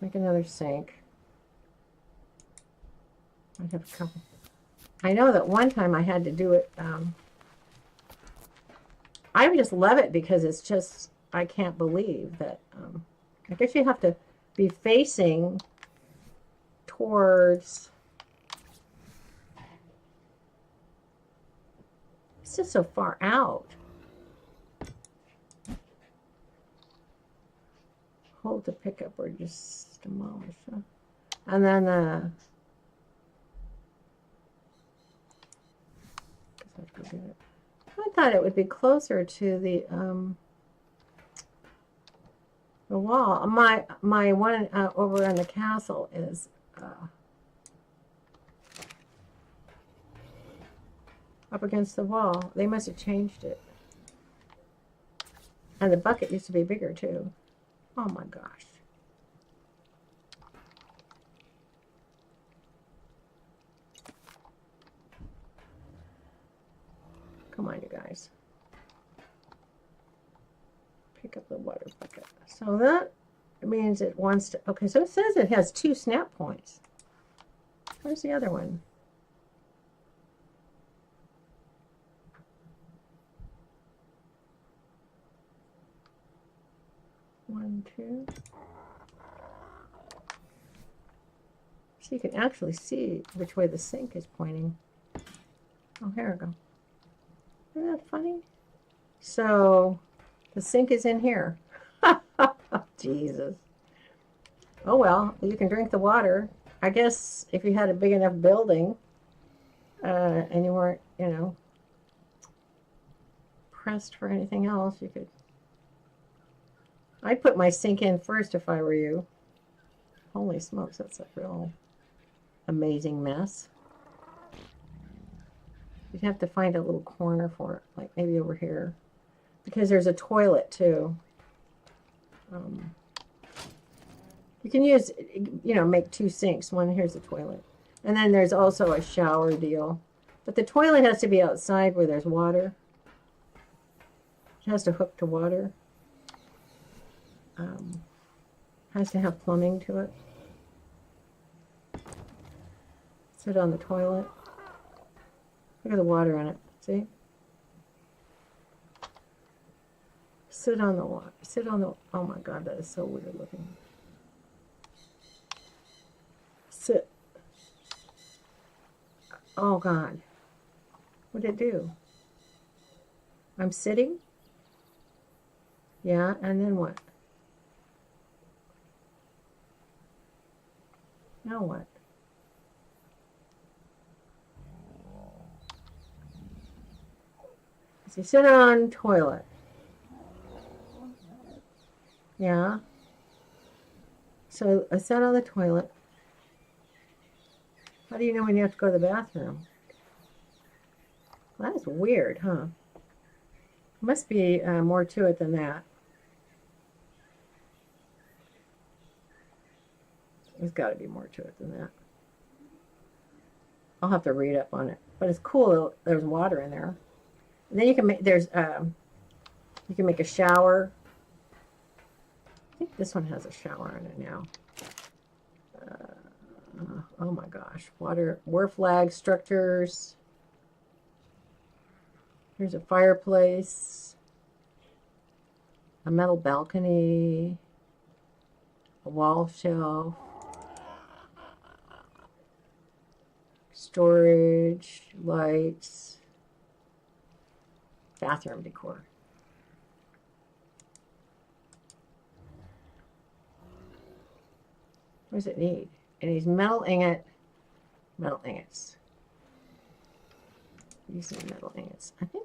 [SPEAKER 1] Make another sink. I have a couple. I know that one time I had to do it. I just love it because it's just, I can't believe that. I guess you have to be facing towards. It's just so far out. Hold to pick up or just demolish. Huh? And then I thought it would be closer to the wall. My one over in the castle is up against the wall. They must have changed it. And the bucket used to be bigger too. Oh my gosh. Come on, you guys. Pick up the water bucket. So that means it wants to, okay, so it says it has two snap points. Where's the other one? One, two. So you can actually see which way the sink is pointing. Oh, here we go. Isn't that funny? So the sink is in here. Jesus. Oh well, you can drink the water. I guess if you had a big enough building and you weren't, you know, pressed for anything else, you could. I'd put my sink in first if I were you. Holy smokes, that's a real amazing mess. You'd have to find a little corner for it, like maybe over here. Because there's a toilet too. You can use, you know, make two sinks. One, here's the toilet. And then there's also a shower deal. But the toilet has to be outside where there's water. It has to hook to water. Has to have plumbing to it. Sit on the toilet. Look at the water in it. See? Sit on the water. Sit on the... Oh my God, that is so weird looking. Sit. Oh God. What did it do? I'm sitting? Yeah, and then what? Now what? So you sit on toilet. Yeah. So I sat on the toilet. How do you know when you have to go to the bathroom? Well, that is weird, huh? Must be more to it than that. There's got to be more to it than that. I'll have to read up on it. But it's cool. There's water in there. And then you can make you can make a shower. I think this one has a shower in it now. Oh my gosh, water flag structures. Here's a fireplace, a metal balcony, a wall shelf, storage, lights, bathroom decor. What does it need? It needs metal ingots. Using metal ingots. I think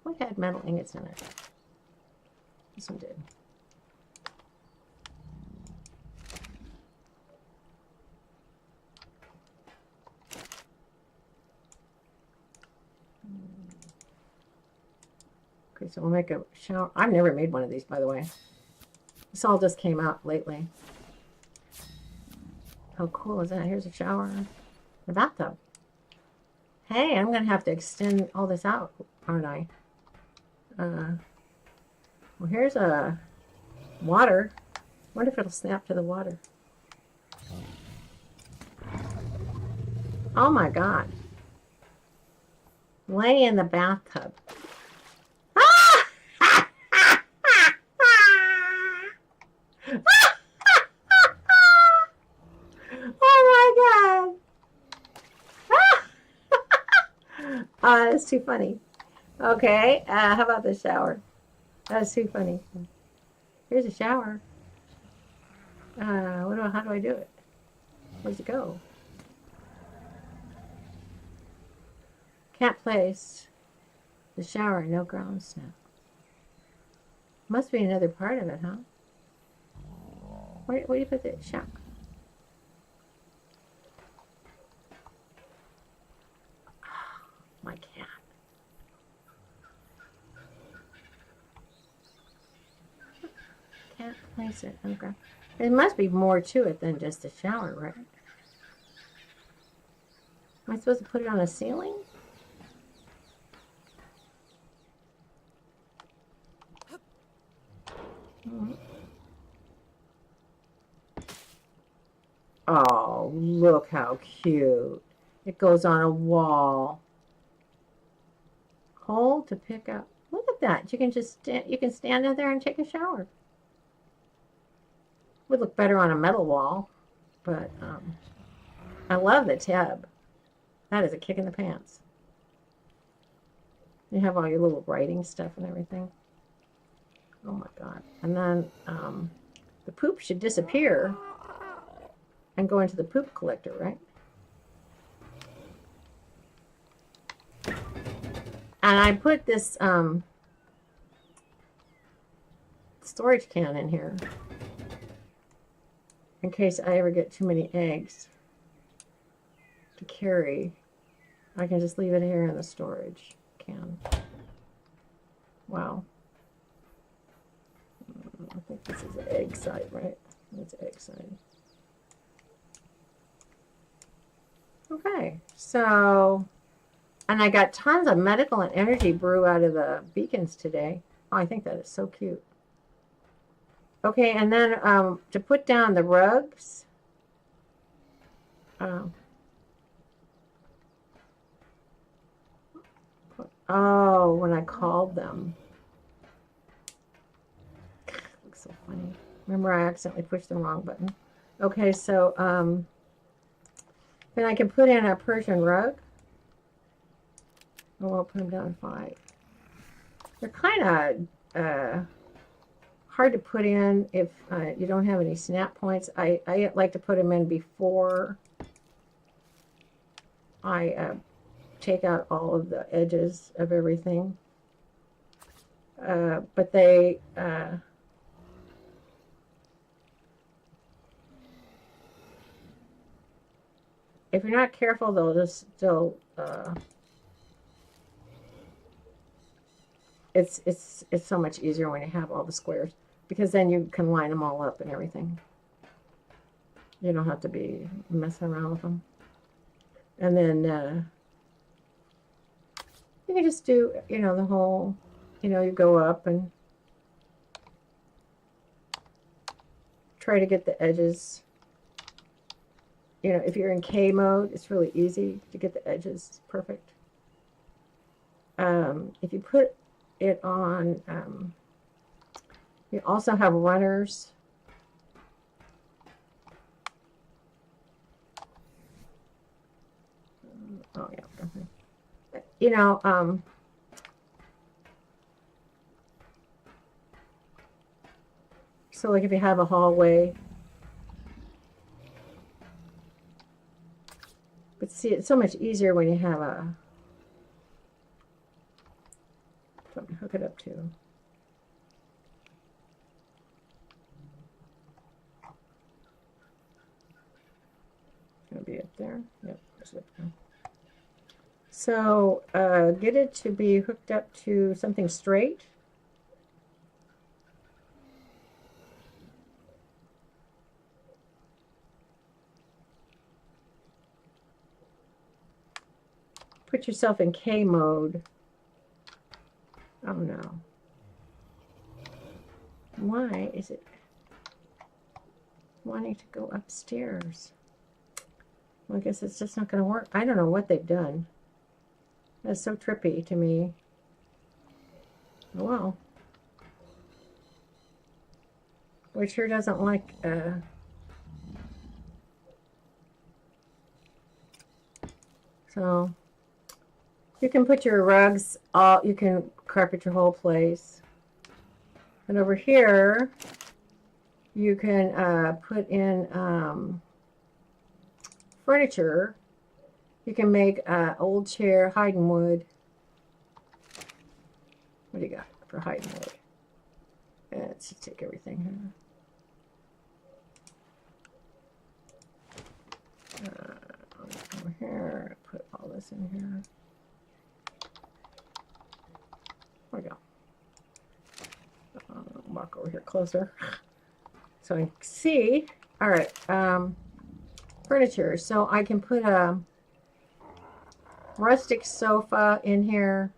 [SPEAKER 1] what had metal ingots in it? This one did. Okay, so we'll make a shower. I've never made one of these, by the way. This all just came out lately. How cool is that? Here's a shower. A bathtub. Hey, I'm going to have to extend all this out, aren't I? Well, here's a water. I wonder if it'll snap to the water. Oh my God. Lay in the bathtub. That's too funny. Okay, how about the shower? That's too funny. Here's a shower. How do I do it? Where's it go? Can't place the shower, no ground snap. Must be another part of it, huh? Where do you put the shower? My cat. Can't place it. Okay. There must be more to it than just a shower, right? Am I supposed to put it on a ceiling? Oh, look how cute. It goes on a wall. Hole to pick up. Look at that. You can just stand in there and take a shower. Would look better on a metal wall, but I love the tub. That is a kick in the pants. You have all your little writing stuff and everything. Oh my God. And then the poop should disappear and go into the poop collector, right? And I put this storage can in here in case I ever get too many eggs to carry. I can just leave it here in the storage can. Wow. I think this is the egg side, right? That's egg side. Okay, so, and I got tons of medical and energy brew out of the beacons today. Oh, I think that is so cute. Okay, and then to put down the rugs, oh, when I called them. Looks so funny. Remember, I accidentally pushed the wrong button. Okay, so then I can put in a Persian rug. Oh, I'll put them down 5. They're kind of hard to put in if you don't have any snap points. I like to put them in before I take out all of the edges of everything. But they if you're not careful, they'll just still it's so much easier when you have all the squares, because then you can line them all up and everything. You don't have to be messing around with them. And then you can just do, you know, the whole, you know, you go up and try to get the edges. You know, if you're in K mode, it's really easy to get the edges perfect. If you put it on, you also have runners. Oh yeah, okay. You know, so like if you have a hallway, but see, it's so much easier when you have a something to hook it up to. It's gonna be up there. Yep, there's up there. So get it to be hooked up to something straight. Put yourself in K mode. Oh no. Why is it wanting to go upstairs? Well, I guess it's just not going to work. I don't know what they've done. That's so trippy to me. Oh well. It sure doesn't like so you can put your rugs all, you can carpet your whole place. And over here you can put in furniture. You can make an old chair, hiding wood. What do you got for hiding wood? Let's just take everything here. Over here, put all this in here. There we go. Walk over here closer so I can see. All right, furniture. So I can put a rustic sofa in here.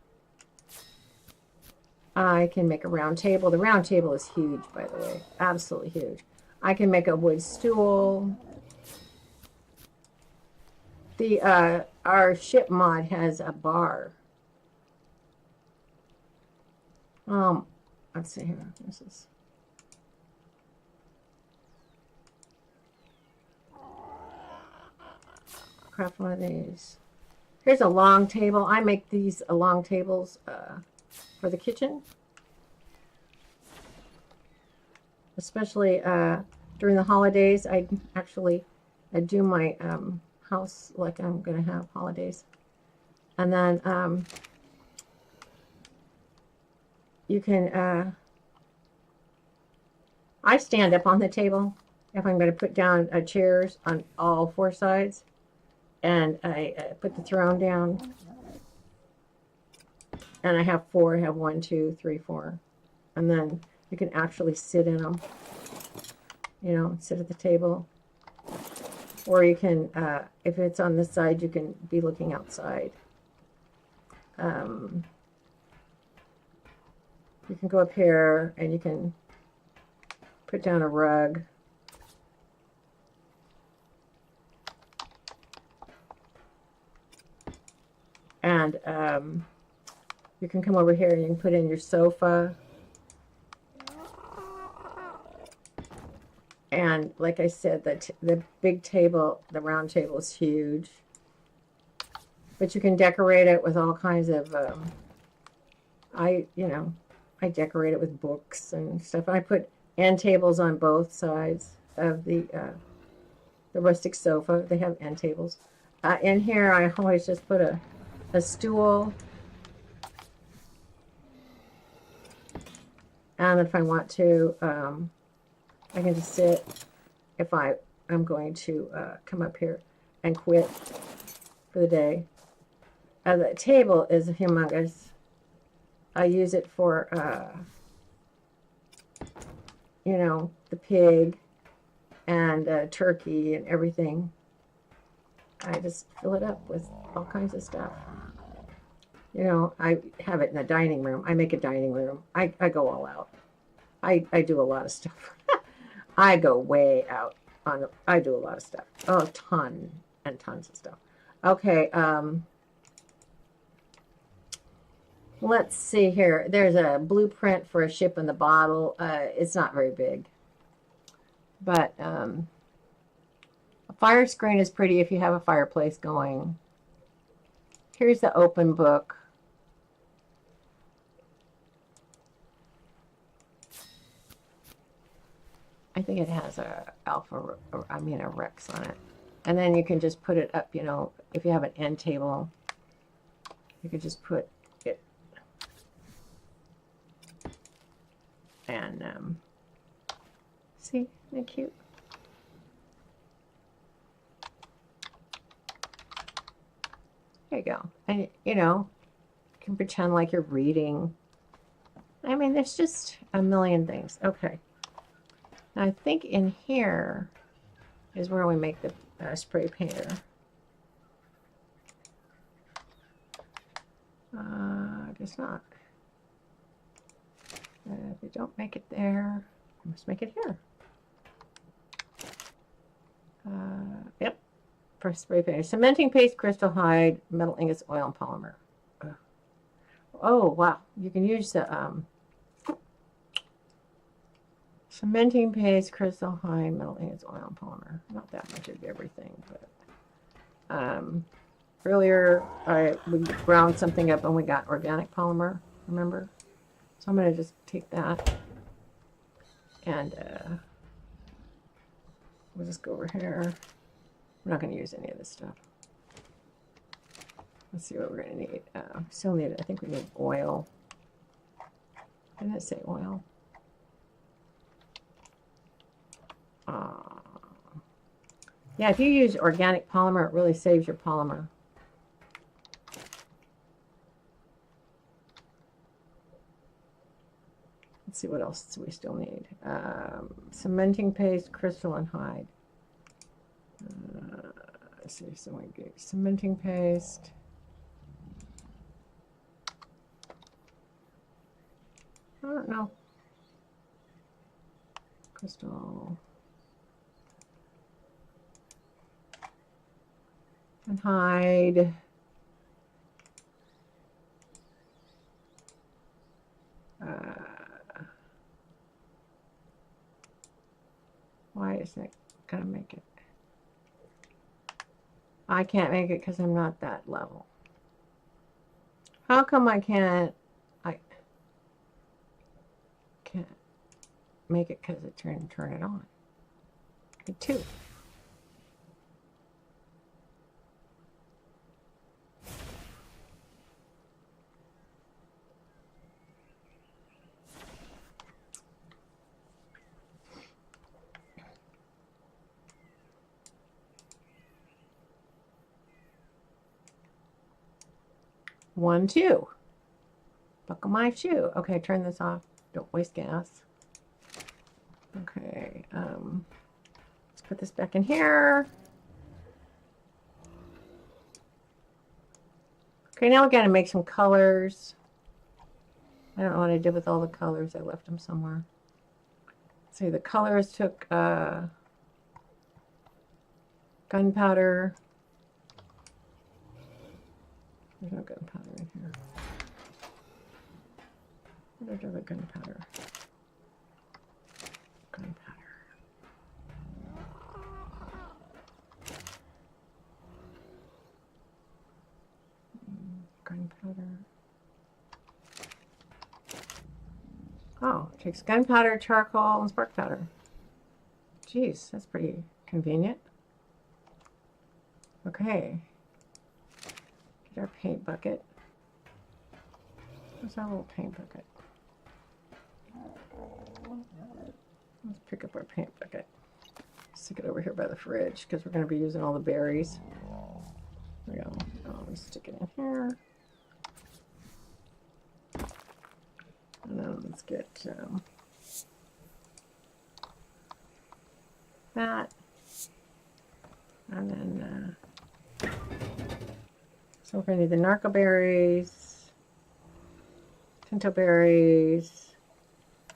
[SPEAKER 1] I can make a round table. The round table is huge, by the way, absolutely huge. I can make a wood stool. The our ship mod has a bar. Let's see here. This is craft one of these. Here's a long table. I make these long tables for the kitchen, especially during the holidays. I actually I do my house like I'm going to have holidays. And then you can, I stand up on the table if I'm going to put down chairs on all four sides. And I put the throne down. And I have four. I have 1, 2, 3, 4. And then you can actually sit in them. You know, sit at the table. Or you can, if it's on this side, you can be looking outside. You can go up here and you can put down a rug. And you can come over here and you can put in your sofa. And like I said, the big table, the round table is huge. But you can decorate it with all kinds of, I decorate it with books and stuff. I put end tables on both sides of the rustic sofa. They have end tables. In here, I always just put a stool. And if I want to, I can just sit if I'm going to come up here and quit for the day. The table is humongous. I use it for, you know, the pig and turkey and everything. I just fill it up with all kinds of stuff. You know, I have it in the dining room. I make a dining room. I go all out. I do a lot of stuff. I go way out on. I do a lot of stuff. Oh, ton and tons of stuff. Okay. Let's see here. There's a blueprint for a ship in the bottle. It's not very big, but a fire screen is pretty if you have a fireplace going. Here's the open book. I think it has a Rex on it. And then you can just put it up, you know, if you have an end table, you could just put it. And, see, isn't it cute? There you go. And, you know, you can pretend like you're reading. I mean, there's just a million things. Okay. Now, I think in here is where we make the spray painter. I guess not. If you don't make it there, you must make it here. Yep. For spray painter. Cementing paste, crystal hide, metal ingots, oil, and polymer. Oh, wow. You can use the cementing paste, crystal hide, metal ingots, oil, and polymer. Not that much of everything, but earlier we ground something up and we got organic polymer, remember? So I'm going to just take that and we'll just go over here. We're not going to use any of this stuff. Let's see what we're going to need. Still need, I think we need oil. Didn't it say oil? Yeah, if you use organic polymer, it really saves your polymer. Let's see what else we still need. Cementing paste, crystal, and hide. Let's see, so we get cementing paste. I don't know. Crystal. And hide. Why isn't it gonna make it? I can't make it because I'm not that level. How come I can't make it because it turn it on? Good too. 1, 2. Buckle my shoe. Okay, turn this off. Don't waste gas. Okay, let's put this back in here. Okay, now we got to make some colors. I don't know what I did with all the colors. I left them somewhere. See, the colors took gunpowder. There's no gunpowder in here. Where did I have gunpowder? Gunpowder. Gunpowder. Oh, it takes gunpowder, charcoal, and spark powder. Jeez, that's pretty convenient. Okay. Get our paint bucket. Where's our little paint bucket? Let's pick up our paint bucket. Stick it over here by the fridge because we're going to be using all the berries. There we go. Let's stick it in here. And then let's get that. And then, so we're going to need the narco berries, tinto berries.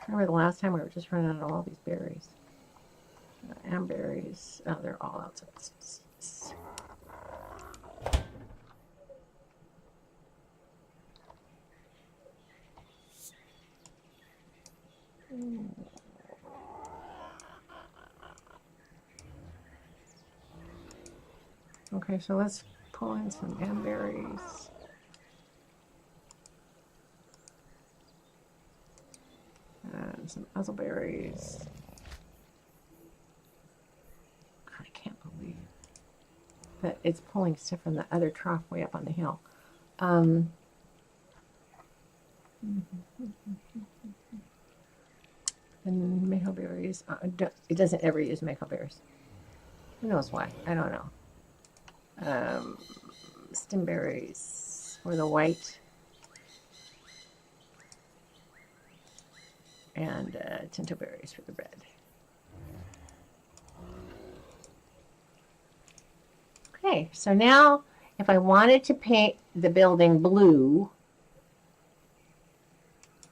[SPEAKER 1] Remember the last time we were just running out of all these berries. Amberries. Oh, they're all outside. Okay, so let's pull in some amberries. And some elderberries. I can't believe that it's pulling stuff from the other trough way up on the hill. And mayhillberries. It doesn't ever use mayhillberries. Who knows why? I don't know. Stimberries for the white. And tinto berries for the red. Okay, so now if I wanted to paint the building blue,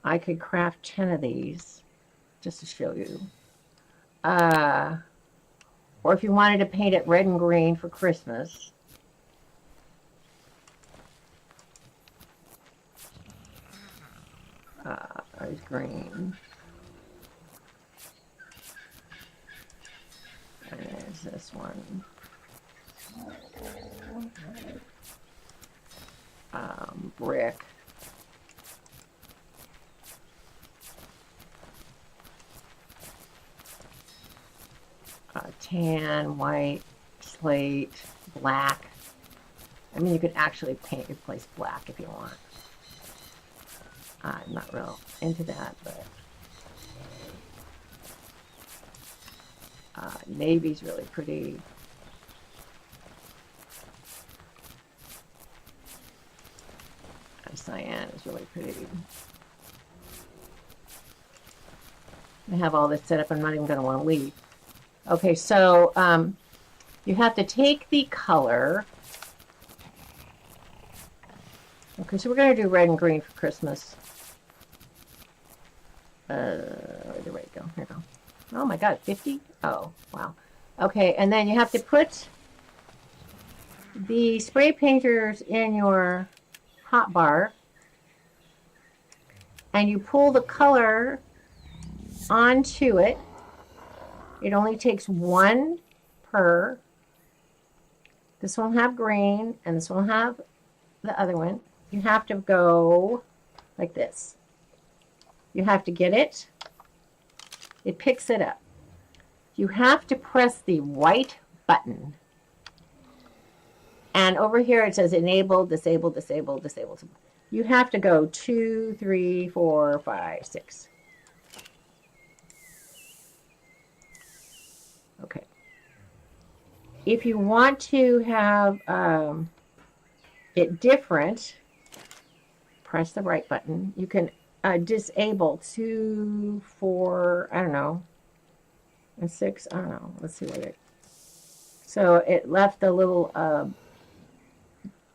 [SPEAKER 1] I could craft 10 of these just to show you. Or if you wanted to paint it red and green for Christmas. There's green. And there's this one. Brick. Tan, white, slate, black. I mean, you could actually paint your place black if you want. I'm not real into that, but navy's really pretty. Cyan is really pretty. I have all this set up. I'm not even going to want to leave. Okay, so you have to take the color. Okay, so we're going to do red and green for Christmas. Where'd the red go? Here we go. Oh my God, 50? Oh, wow. Okay, and then you have to put the spray painters in your hot bar, and you pull the color onto it. It only takes one per. This one will have green, and this one will have the other one. You have to go like this. You have to get it. It picks it up. You have to press the white button. And over here it says enable, disable, disable, disable. You have to go 2, 3, 4, 5, 6. Okay. If you want to have it different, press the right button. You can disable 2, 4, I don't know, and 6, I don't know. Let's see what it. So it left the little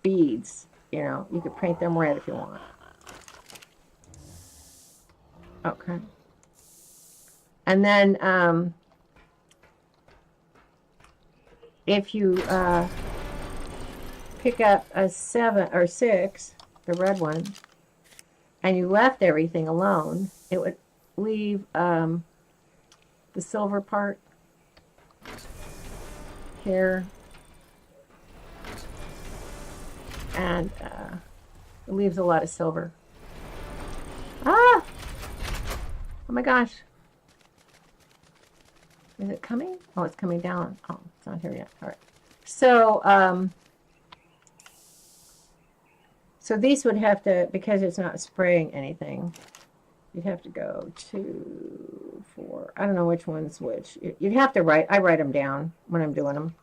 [SPEAKER 1] beads. You know, you could paint them red if you want. Okay. And then if you pick up a 7 or 6, the red one, and you left everything alone, it would leave the silver part here, and it leaves a lot of silver. Ah! Oh my gosh. Is it coming? Oh, it's coming down. Oh, it's not here yet. All right. So, so these would have to, because it's not spraying anything, you'd have to go 2, 4. I don't know which one's which. You'd have to write. I write them down when I'm doing them.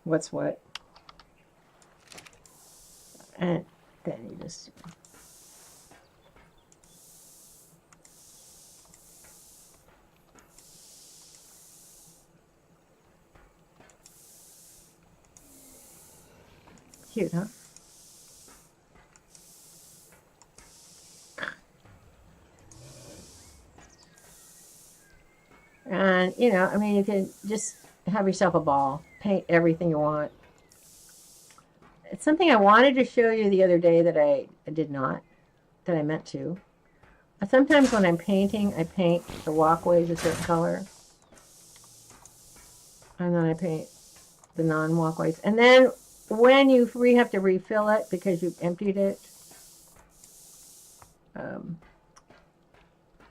[SPEAKER 1] What's what. And then you just. Cute, huh? And, you know, I mean, you can just have yourself a ball. Paint everything you want. It's something I wanted to show you the other day that I did not, that I meant to. Sometimes when I'm painting, I paint the walkways a certain color. And then I paint the non-walkways. And then when you have to refill it because you've emptied it,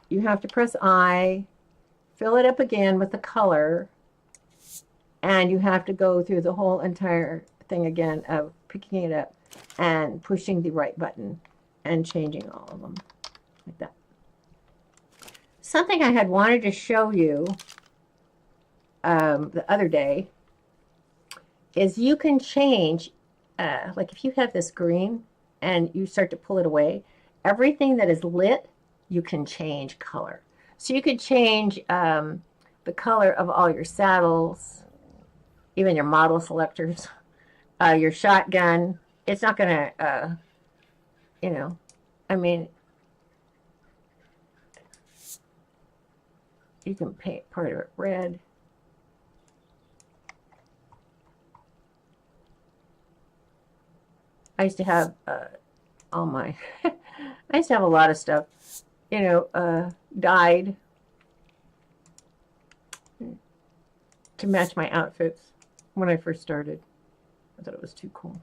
[SPEAKER 1] you have to press I, fill it up again with the color, and you have to go through the whole entire thing again of picking it up and pushing the right button and changing all of them like that. Something I had wanted to show you the other day is you can change, like if you have this green and you start to pull it away, everything that is lit, you can change color. So you could change the color of all your saddles, even your model selectors, your shotgun. It's not going to, you know, I mean, you can paint part of it red. I used to have all my, I used to have a lot of stuff, you know, dyed to match my outfits when I first started. I thought it was too cool.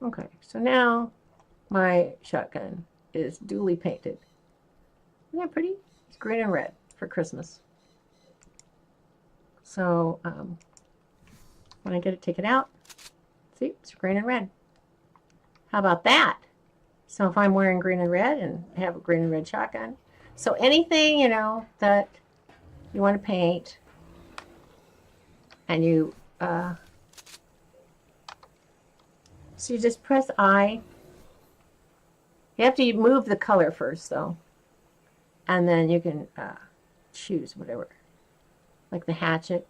[SPEAKER 1] Okay, so now my shotgun is duly painted. Isn't that pretty? It's green and red for Christmas. So when I get it taken out, see, it's green and red. How about that? So if I'm wearing green and red and I have a green and red shotgun, so anything, you know, that you want to paint and you, so you just press I. You have to move the color first though, and then you can choose whatever. Like the hatchet.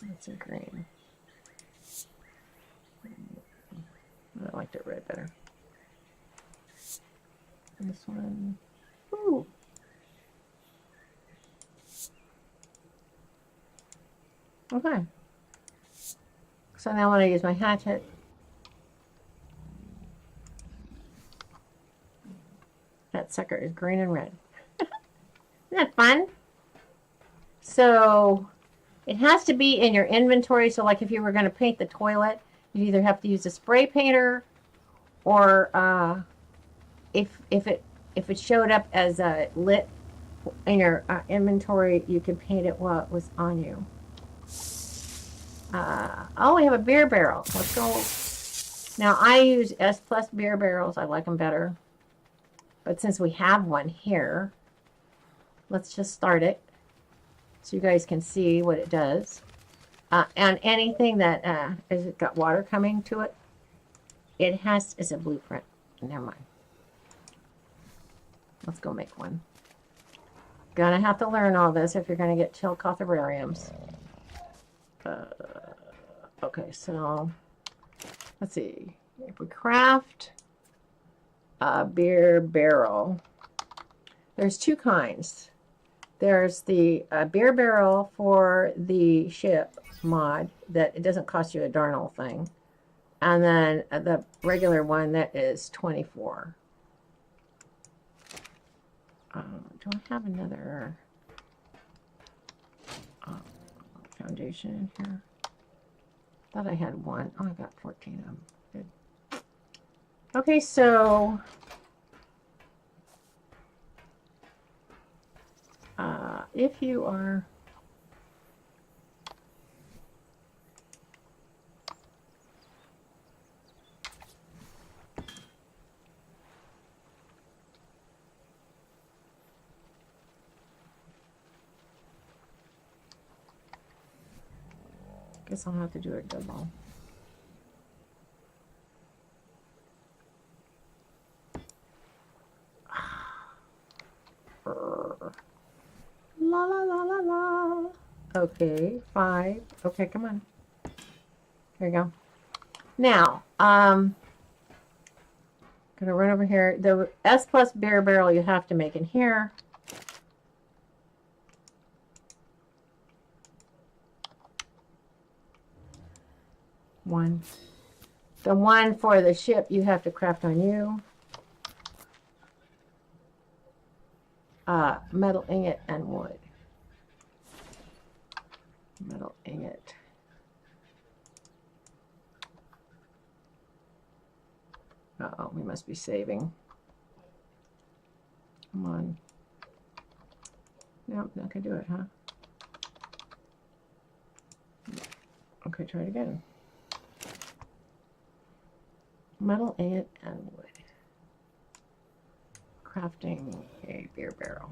[SPEAKER 1] That's a green. I liked it red better. This one. Ooh. Okay. So now when I use my hatchet, that sucker is green and red. Isn't that fun? So it has to be in your inventory. So like if you were going to paint the toilet, you either have to use a spray painter, or if it showed up as a lit in your inventory, you could paint it while it was on you. Oh, we have a beer barrel. Let's go. Now I use S+ beer barrels. I like them better. But since we have one here, let's just start it so you guys can see what it does. And anything that has got water coming to it, it's a blueprint. Never mind. Let's go make one. Gonna have to learn all this if you're gonna get Chillicothe terrariums. Okay, so let's see. If we craft a beer barrel, there's two kinds. There's the beer barrel for the ship mod that it doesn't cost you a darn old thing. And then the regular one that is 24. Do I have another foundation in here? Thought I had one. Oh, I got 14 of them. Good. Okay, so if you are guess I'll have to do it double. La la la la la. Okay, 5. Okay, come on. Here we go. Now, gonna run over here. The S plus beer barrel you have to make in here. One. The one for the ship you have to craft on you. Metal ingot and wood. Metal ingot. Uh-oh, we must be saving. Come on. Nope, not gonna do it, huh? Okay, try it again. Metal ingot and wood. Crafting a beer barrel.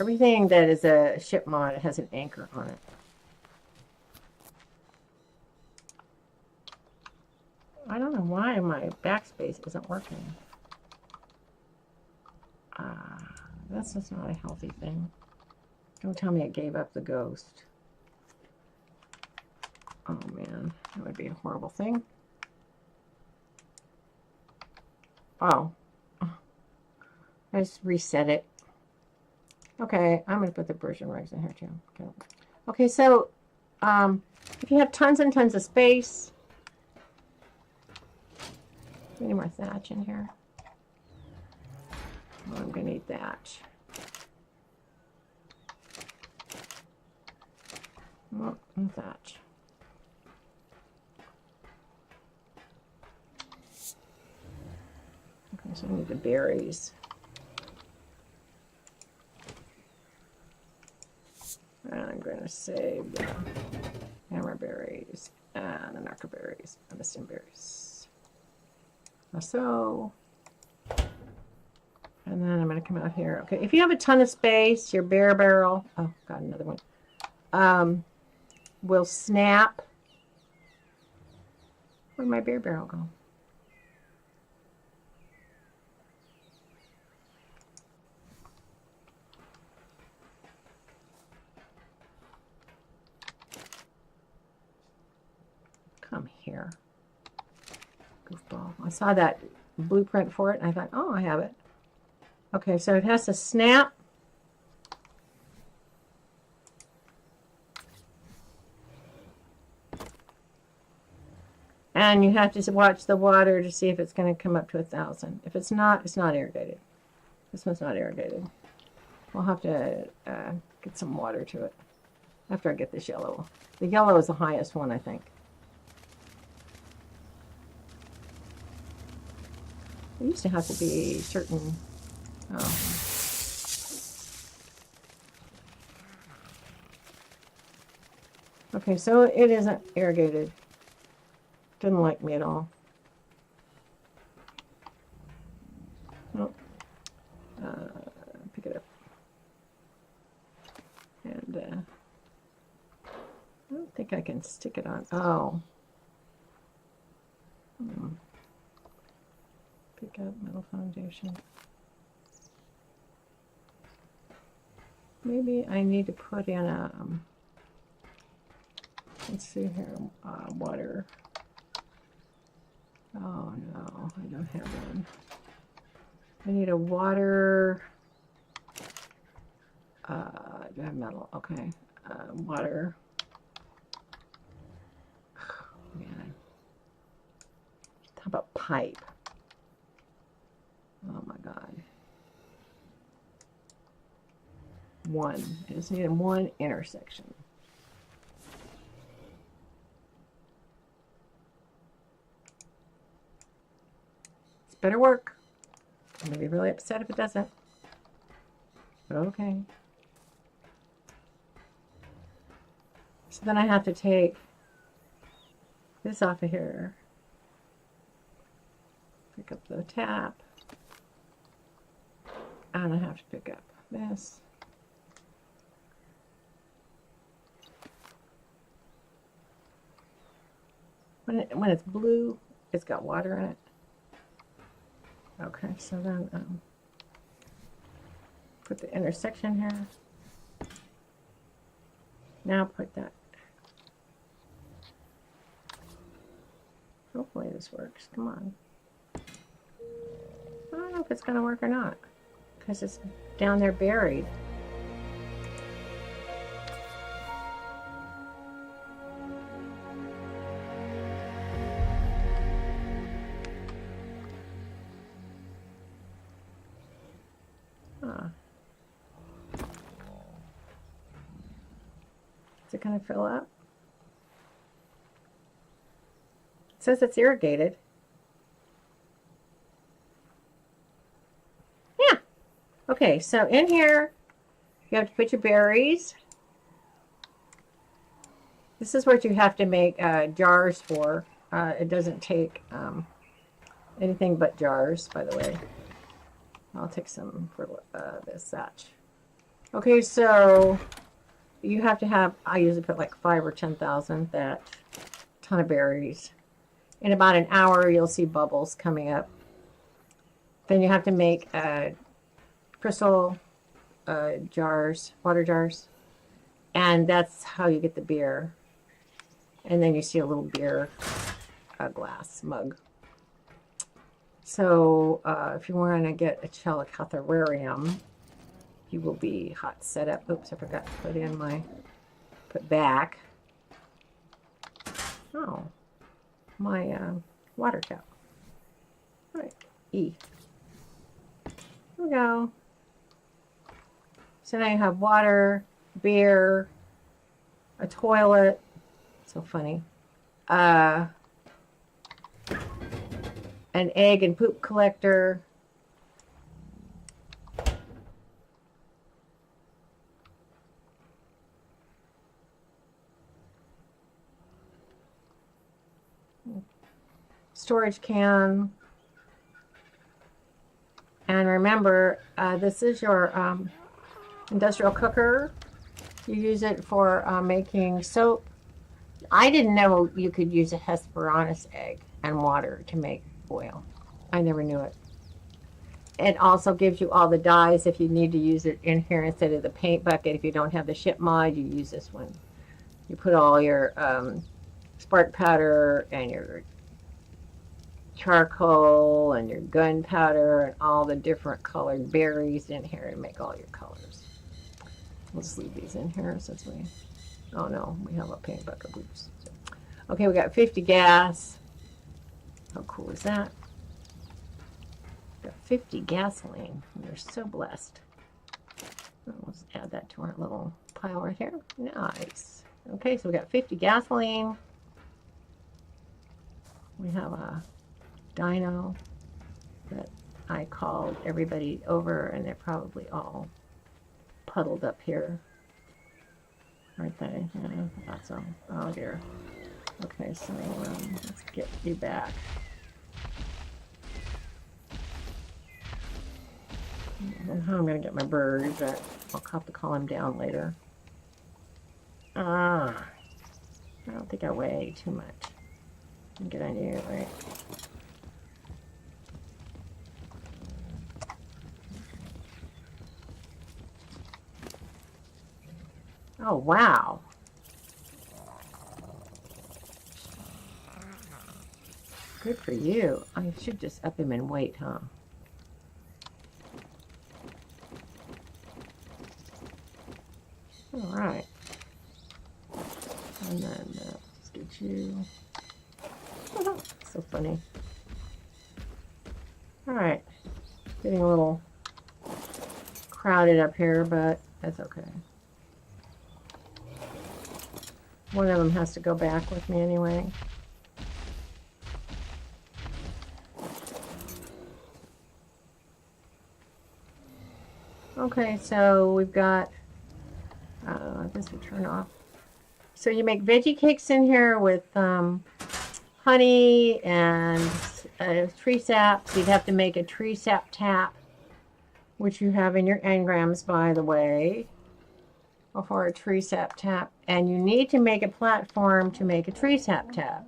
[SPEAKER 1] Everything that is a ship mod has an anchor on it. I don't know why my backspace isn't working. That's just not a healthy thing. Don't tell me it gave up the ghost. Oh man, that would be a horrible thing. Oh, I just reset it. Okay, I'm going to put the Persian rugs in here too. Okay, so if you have tons and tons of space, any more thatch in here? Oh, I'm going to need thatch. Oh, and thatch. Okay, so I need the berries. And I'm going to save the hammer berries and the narco berries and the stem berries. So, and then I'm going to come out here. Okay, if you have a ton of space, your beer barrel, oh, got another one, will snap. Where'd my beer barrel go? Come here. Goofball. I saw that blueprint for it and I thought, oh, I have it. Okay, so it has to snap. And you have to watch the water to see if it's going to come up to 1,000. If it's not irrigated. This one's not irrigated. We'll have to get some water to it after I get this yellow. The yellow is the highest one, I think. It used to have to be certain. Oh. Okay, so it isn't irrigated. Didn't like me at all. Nope. Pick it up. And I don't think I can stick it on. Oh. Pick up metal foundation. Maybe I need to put in a, let's see here, water. Oh no, I don't have one. I need a water, do I have metal? Okay, water. Oh, man. How about pipe? Oh my God. One. I just need one intersection. This better work. I'm going to be really upset if it doesn't. But okay. So then I have to take this off of here. Pick up the tap. And I have to pick up this. When it's blue, it's got water in it. Okay, so then put the intersection here. Now put that. Hopefully this works. Come on. I don't know if it's going to work or not because it's down there buried. Is it going to fill up? It says it's irrigated. Yeah. Okay, so in here, you have to put your berries. This is what you have to make jars for. It doesn't take anything but jars, by the way. I'll take some for this batch. Okay, so you have to have, I usually put like 5 or 10,000, that ton of berries. In about an hour, you'll see bubbles coming up. Then you have to make crystal jars, water jars. And that's how you get the beer. And then you see a little beer glass mug. So if you want to get a Chalicotherium, you will be hot set up. Oops, I forgot to put in my, put back. Oh, my water cap. All right, E. Here we go. So now you have water, beer, a toilet. So funny. An egg and poop collector. Storage can. And remember, this is your industrial cooker. You use it for making soap. I didn't know you could use a Hesperornis egg and water to make oil. I never knew it. It also gives you all the dyes if you need to use it in here instead of the paint bucket. If you don't have the ship mod, you use this one. You put all your spark powder and your charcoal and your gunpowder and all the different colored berries in here to make all your colors. We'll just leave these in here since we, oh no, we have a paint bucket. Oops. Okay, we got 50 gas. How cool is that? Got 50 gasoline. We're so blessed. Let's add that to our little pile right here. Nice. Okay, so we got 50 gasoline. We have a dyno that I called everybody over, and they're probably all puddled up here. Aren't they? Yeah, I thought so. Oh dear. Okay, so let's get you back. I don't know how I'm going to get my bird, but I'll have to call him down later. I don't think I weigh too much. Get on you, right? Oh, wow. Good for you. I should just up him in weight, huh? All right. And then let's get you. So funny. All right. Getting a little crowded up here, but that's okay. One of them has to go back with me anyway. Okay, so we've got, this will turn off. So you make veggie cakes in here with honey and tree sap. So you'd have to make a tree sap tap, which you have in your engrams, by the way, for a tree sap tap. And you need to make a platform to make a tree sap tap.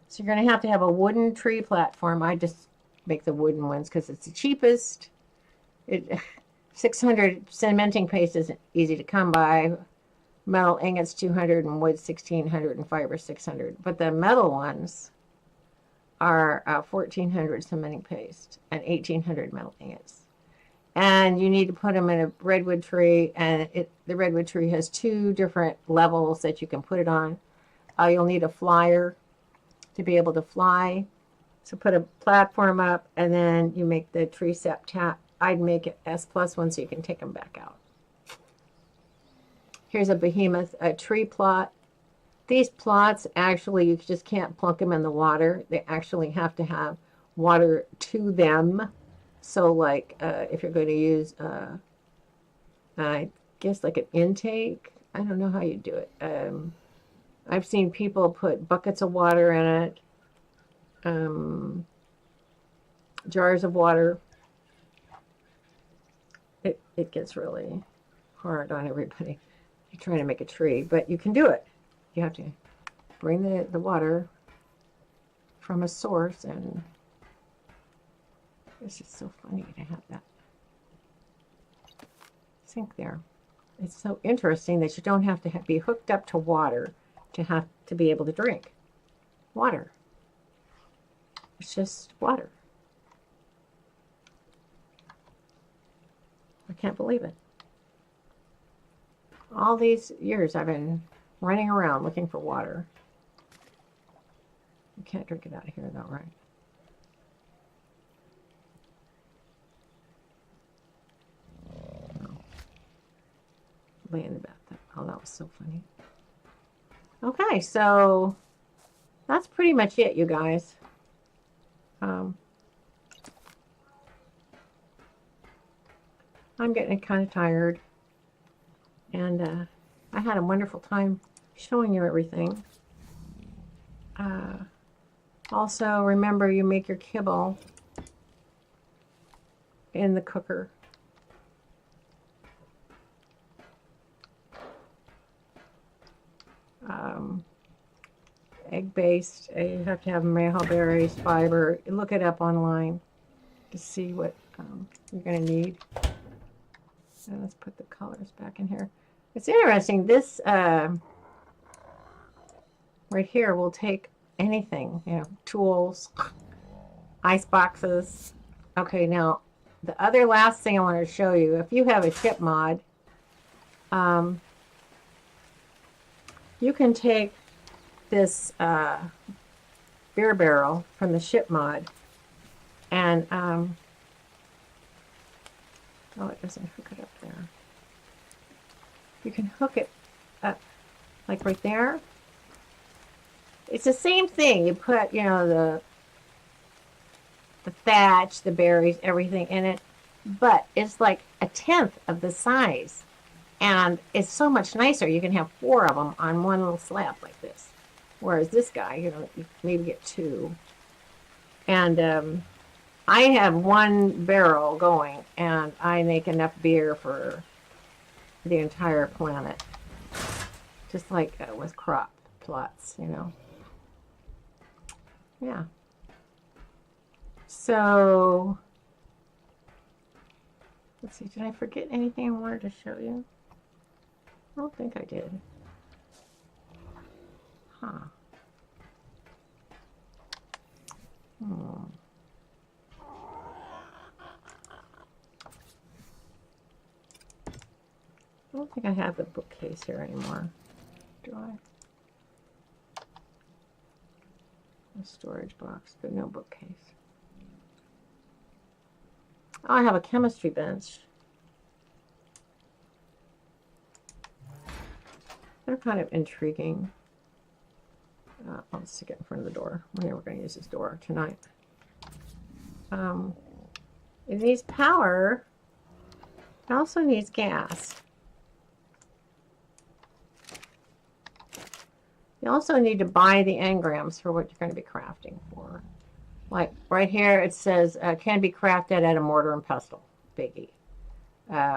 [SPEAKER 1] So you're going to have a wooden tree platform. I just make the wooden ones because it's the cheapest. 600 cementing paste is easy to come by. Metal ingots 200 and wood 1600 and fiber 600. But the metal ones are 1400 cementing paste and 1800 metal ingots. And you need to put them in a redwood tree, and the redwood tree has 2 different levels that you can put it on. You'll need a flyer to be able to fly. So put a platform up, and then you make the tree sap tap. I'd make it S+1 so you can take them back out. Here's a behemoth, a tree plot. These plots, actually, you just can't plunk them in the water. They actually have to have water to them. So, like, if you're going to use, I guess, like an intake. I don't know how you do it. I've seen people put buckets of water in it, jars of water. It gets really hard on everybody. You're trying to make a tree, but you can do it. You have to bring the water from a source, and it's just so funny to have that sink there. It's so interesting that you don't have to be hooked up to water to be able to drink water. It's just water. I can't believe it. All these years I've been running around looking for water. You can't drink it out of here though, right? No. Laying about that. Oh, that was so funny. Okay, so that's pretty much it, you guys. I'm getting kind of tired, and I had a wonderful time showing you everything. Also, remember, you make your kibble in the cooker. Egg-based, you have to have mayhaw berries, fiber. Look it up online to see what you're going to need. And let's put the colors back in here. It's interesting. This right here will take anything, you know, tools, ice boxes. Okay, now the other last thing I want to show you, if you have a ship mod, you can take this beer barrel from the ship mod and oh, it doesn't hook it up there. You can hook it up like right there. It's the same thing. You put, you know, the thatch, the berries, everything in it, but it's like a tenth of the size, and it's so much nicer. You can have 4 of them on one little slab like this. Whereas this guy, you know, you maybe get 2. And I have 1 barrel going, and I make enough beer for the entire planet. Just like with crop plots, you know. Yeah. So, let's see, did I forget anything I wanted to show you? I don't think I did. Huh. I don't think I have the bookcase here anymore. Do I? A storage box, but no bookcase. Oh, I have a chemistry bench. They're kind of intriguing. I'll stick it in front of the door. We're never going to use this door tonight. It needs power. It also needs gas. You also need to buy the engrams for what you're going to be crafting for. Like right here, it says can be crafted at a mortar and pestle. Biggie.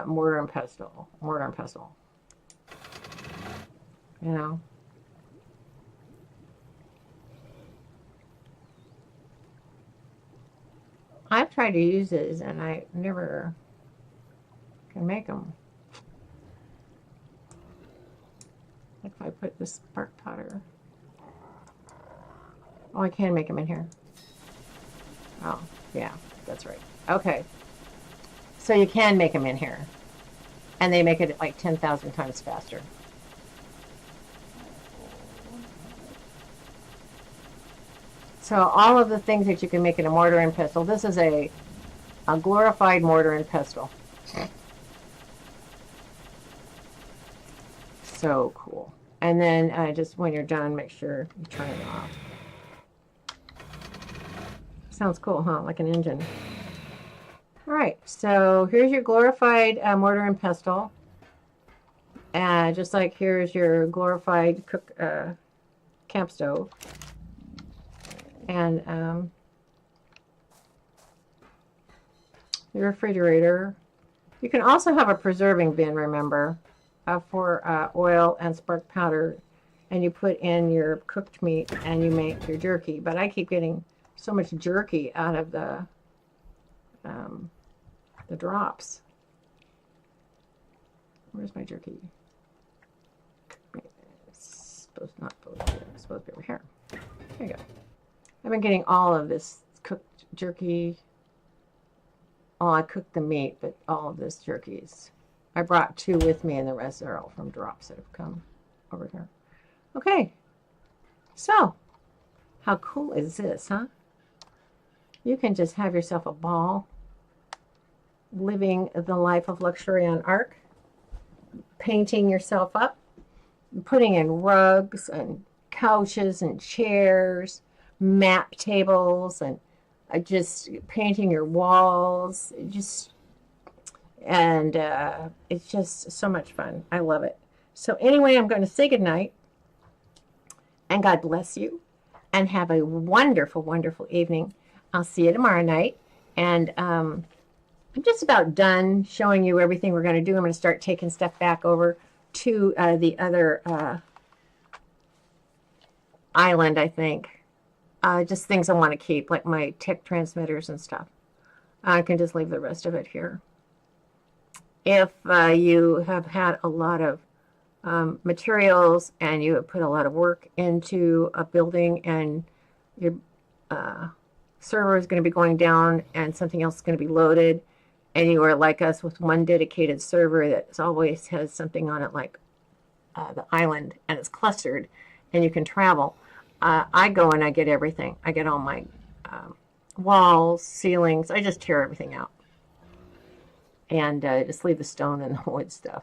[SPEAKER 1] Mortar and pestle. Mortar and pestle. You know. I've tried to use these and I never can make them. Like if I put this spark powder. Oh, I can make them in here. Oh, yeah, that's right. Okay. So you can make them in here. And they make it like 10,000 times faster. So all of the things that you can make in a mortar and pestle. This is a glorified mortar and pestle. So cool. And then just when you're done, make sure you turn it off. Sounds cool, huh? Like an engine. All right, so here's your glorified mortar and pestle. And just like here's your glorified camp stove. And your refrigerator. You can also have a preserving bin, remember, for oil and spark powder. And you put in your cooked meat and you make your jerky. But I keep getting so much jerky out of the drops. Where's my jerky? It's supposed to be over here. There you go. I've been getting all of this cooked jerky. Oh, I cooked the meat, but all of this jerkies. I brought 2 with me, and the rest are all from drops that have come over here. Okay. So, how cool is this, huh? You can just have yourself a ball living the life of luxury on ARK, painting yourself up, putting in rugs and couches and chairs, map tables, and just painting your walls. And it's just so much fun. I love it. So anyway, I'm going to say goodnight, and God bless you, and have a wonderful, wonderful evening. I'll see you tomorrow night, and I'm just about done showing you everything we're going to do. I'm going to start taking stuff back over to the other island, I think. Just things I want to keep, like my tech transmitters and stuff. I can just leave the rest of it here. If you have had a lot of materials and you have put a lot of work into a building and your server is going to be going down and something else is going to be loaded, and you are like us with one dedicated server that always has something on it like the island, and it's clustered and you can travel, I go and I get everything. I get all my walls, ceilings. I just tear everything out and just leave the stone and the wood stuff.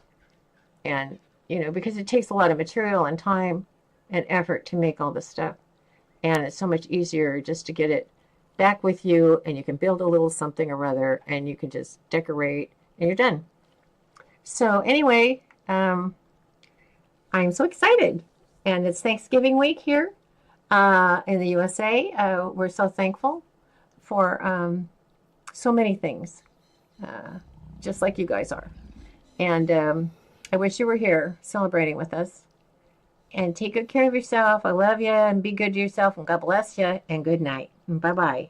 [SPEAKER 1] And you know, because it takes a lot of material and time and effort to make all this stuff, and it's so much easier just to get it back with you, and you can build a little something or other, and you can just decorate, and you're done. So anyway, I'm so excited, and it's Thanksgiving week here. in the USA. We're so thankful for so many things, just like you guys are. And I wish you were here celebrating with us. And take good care of yourself. I love you, and be good to yourself, and God bless you, and good night. Bye-bye.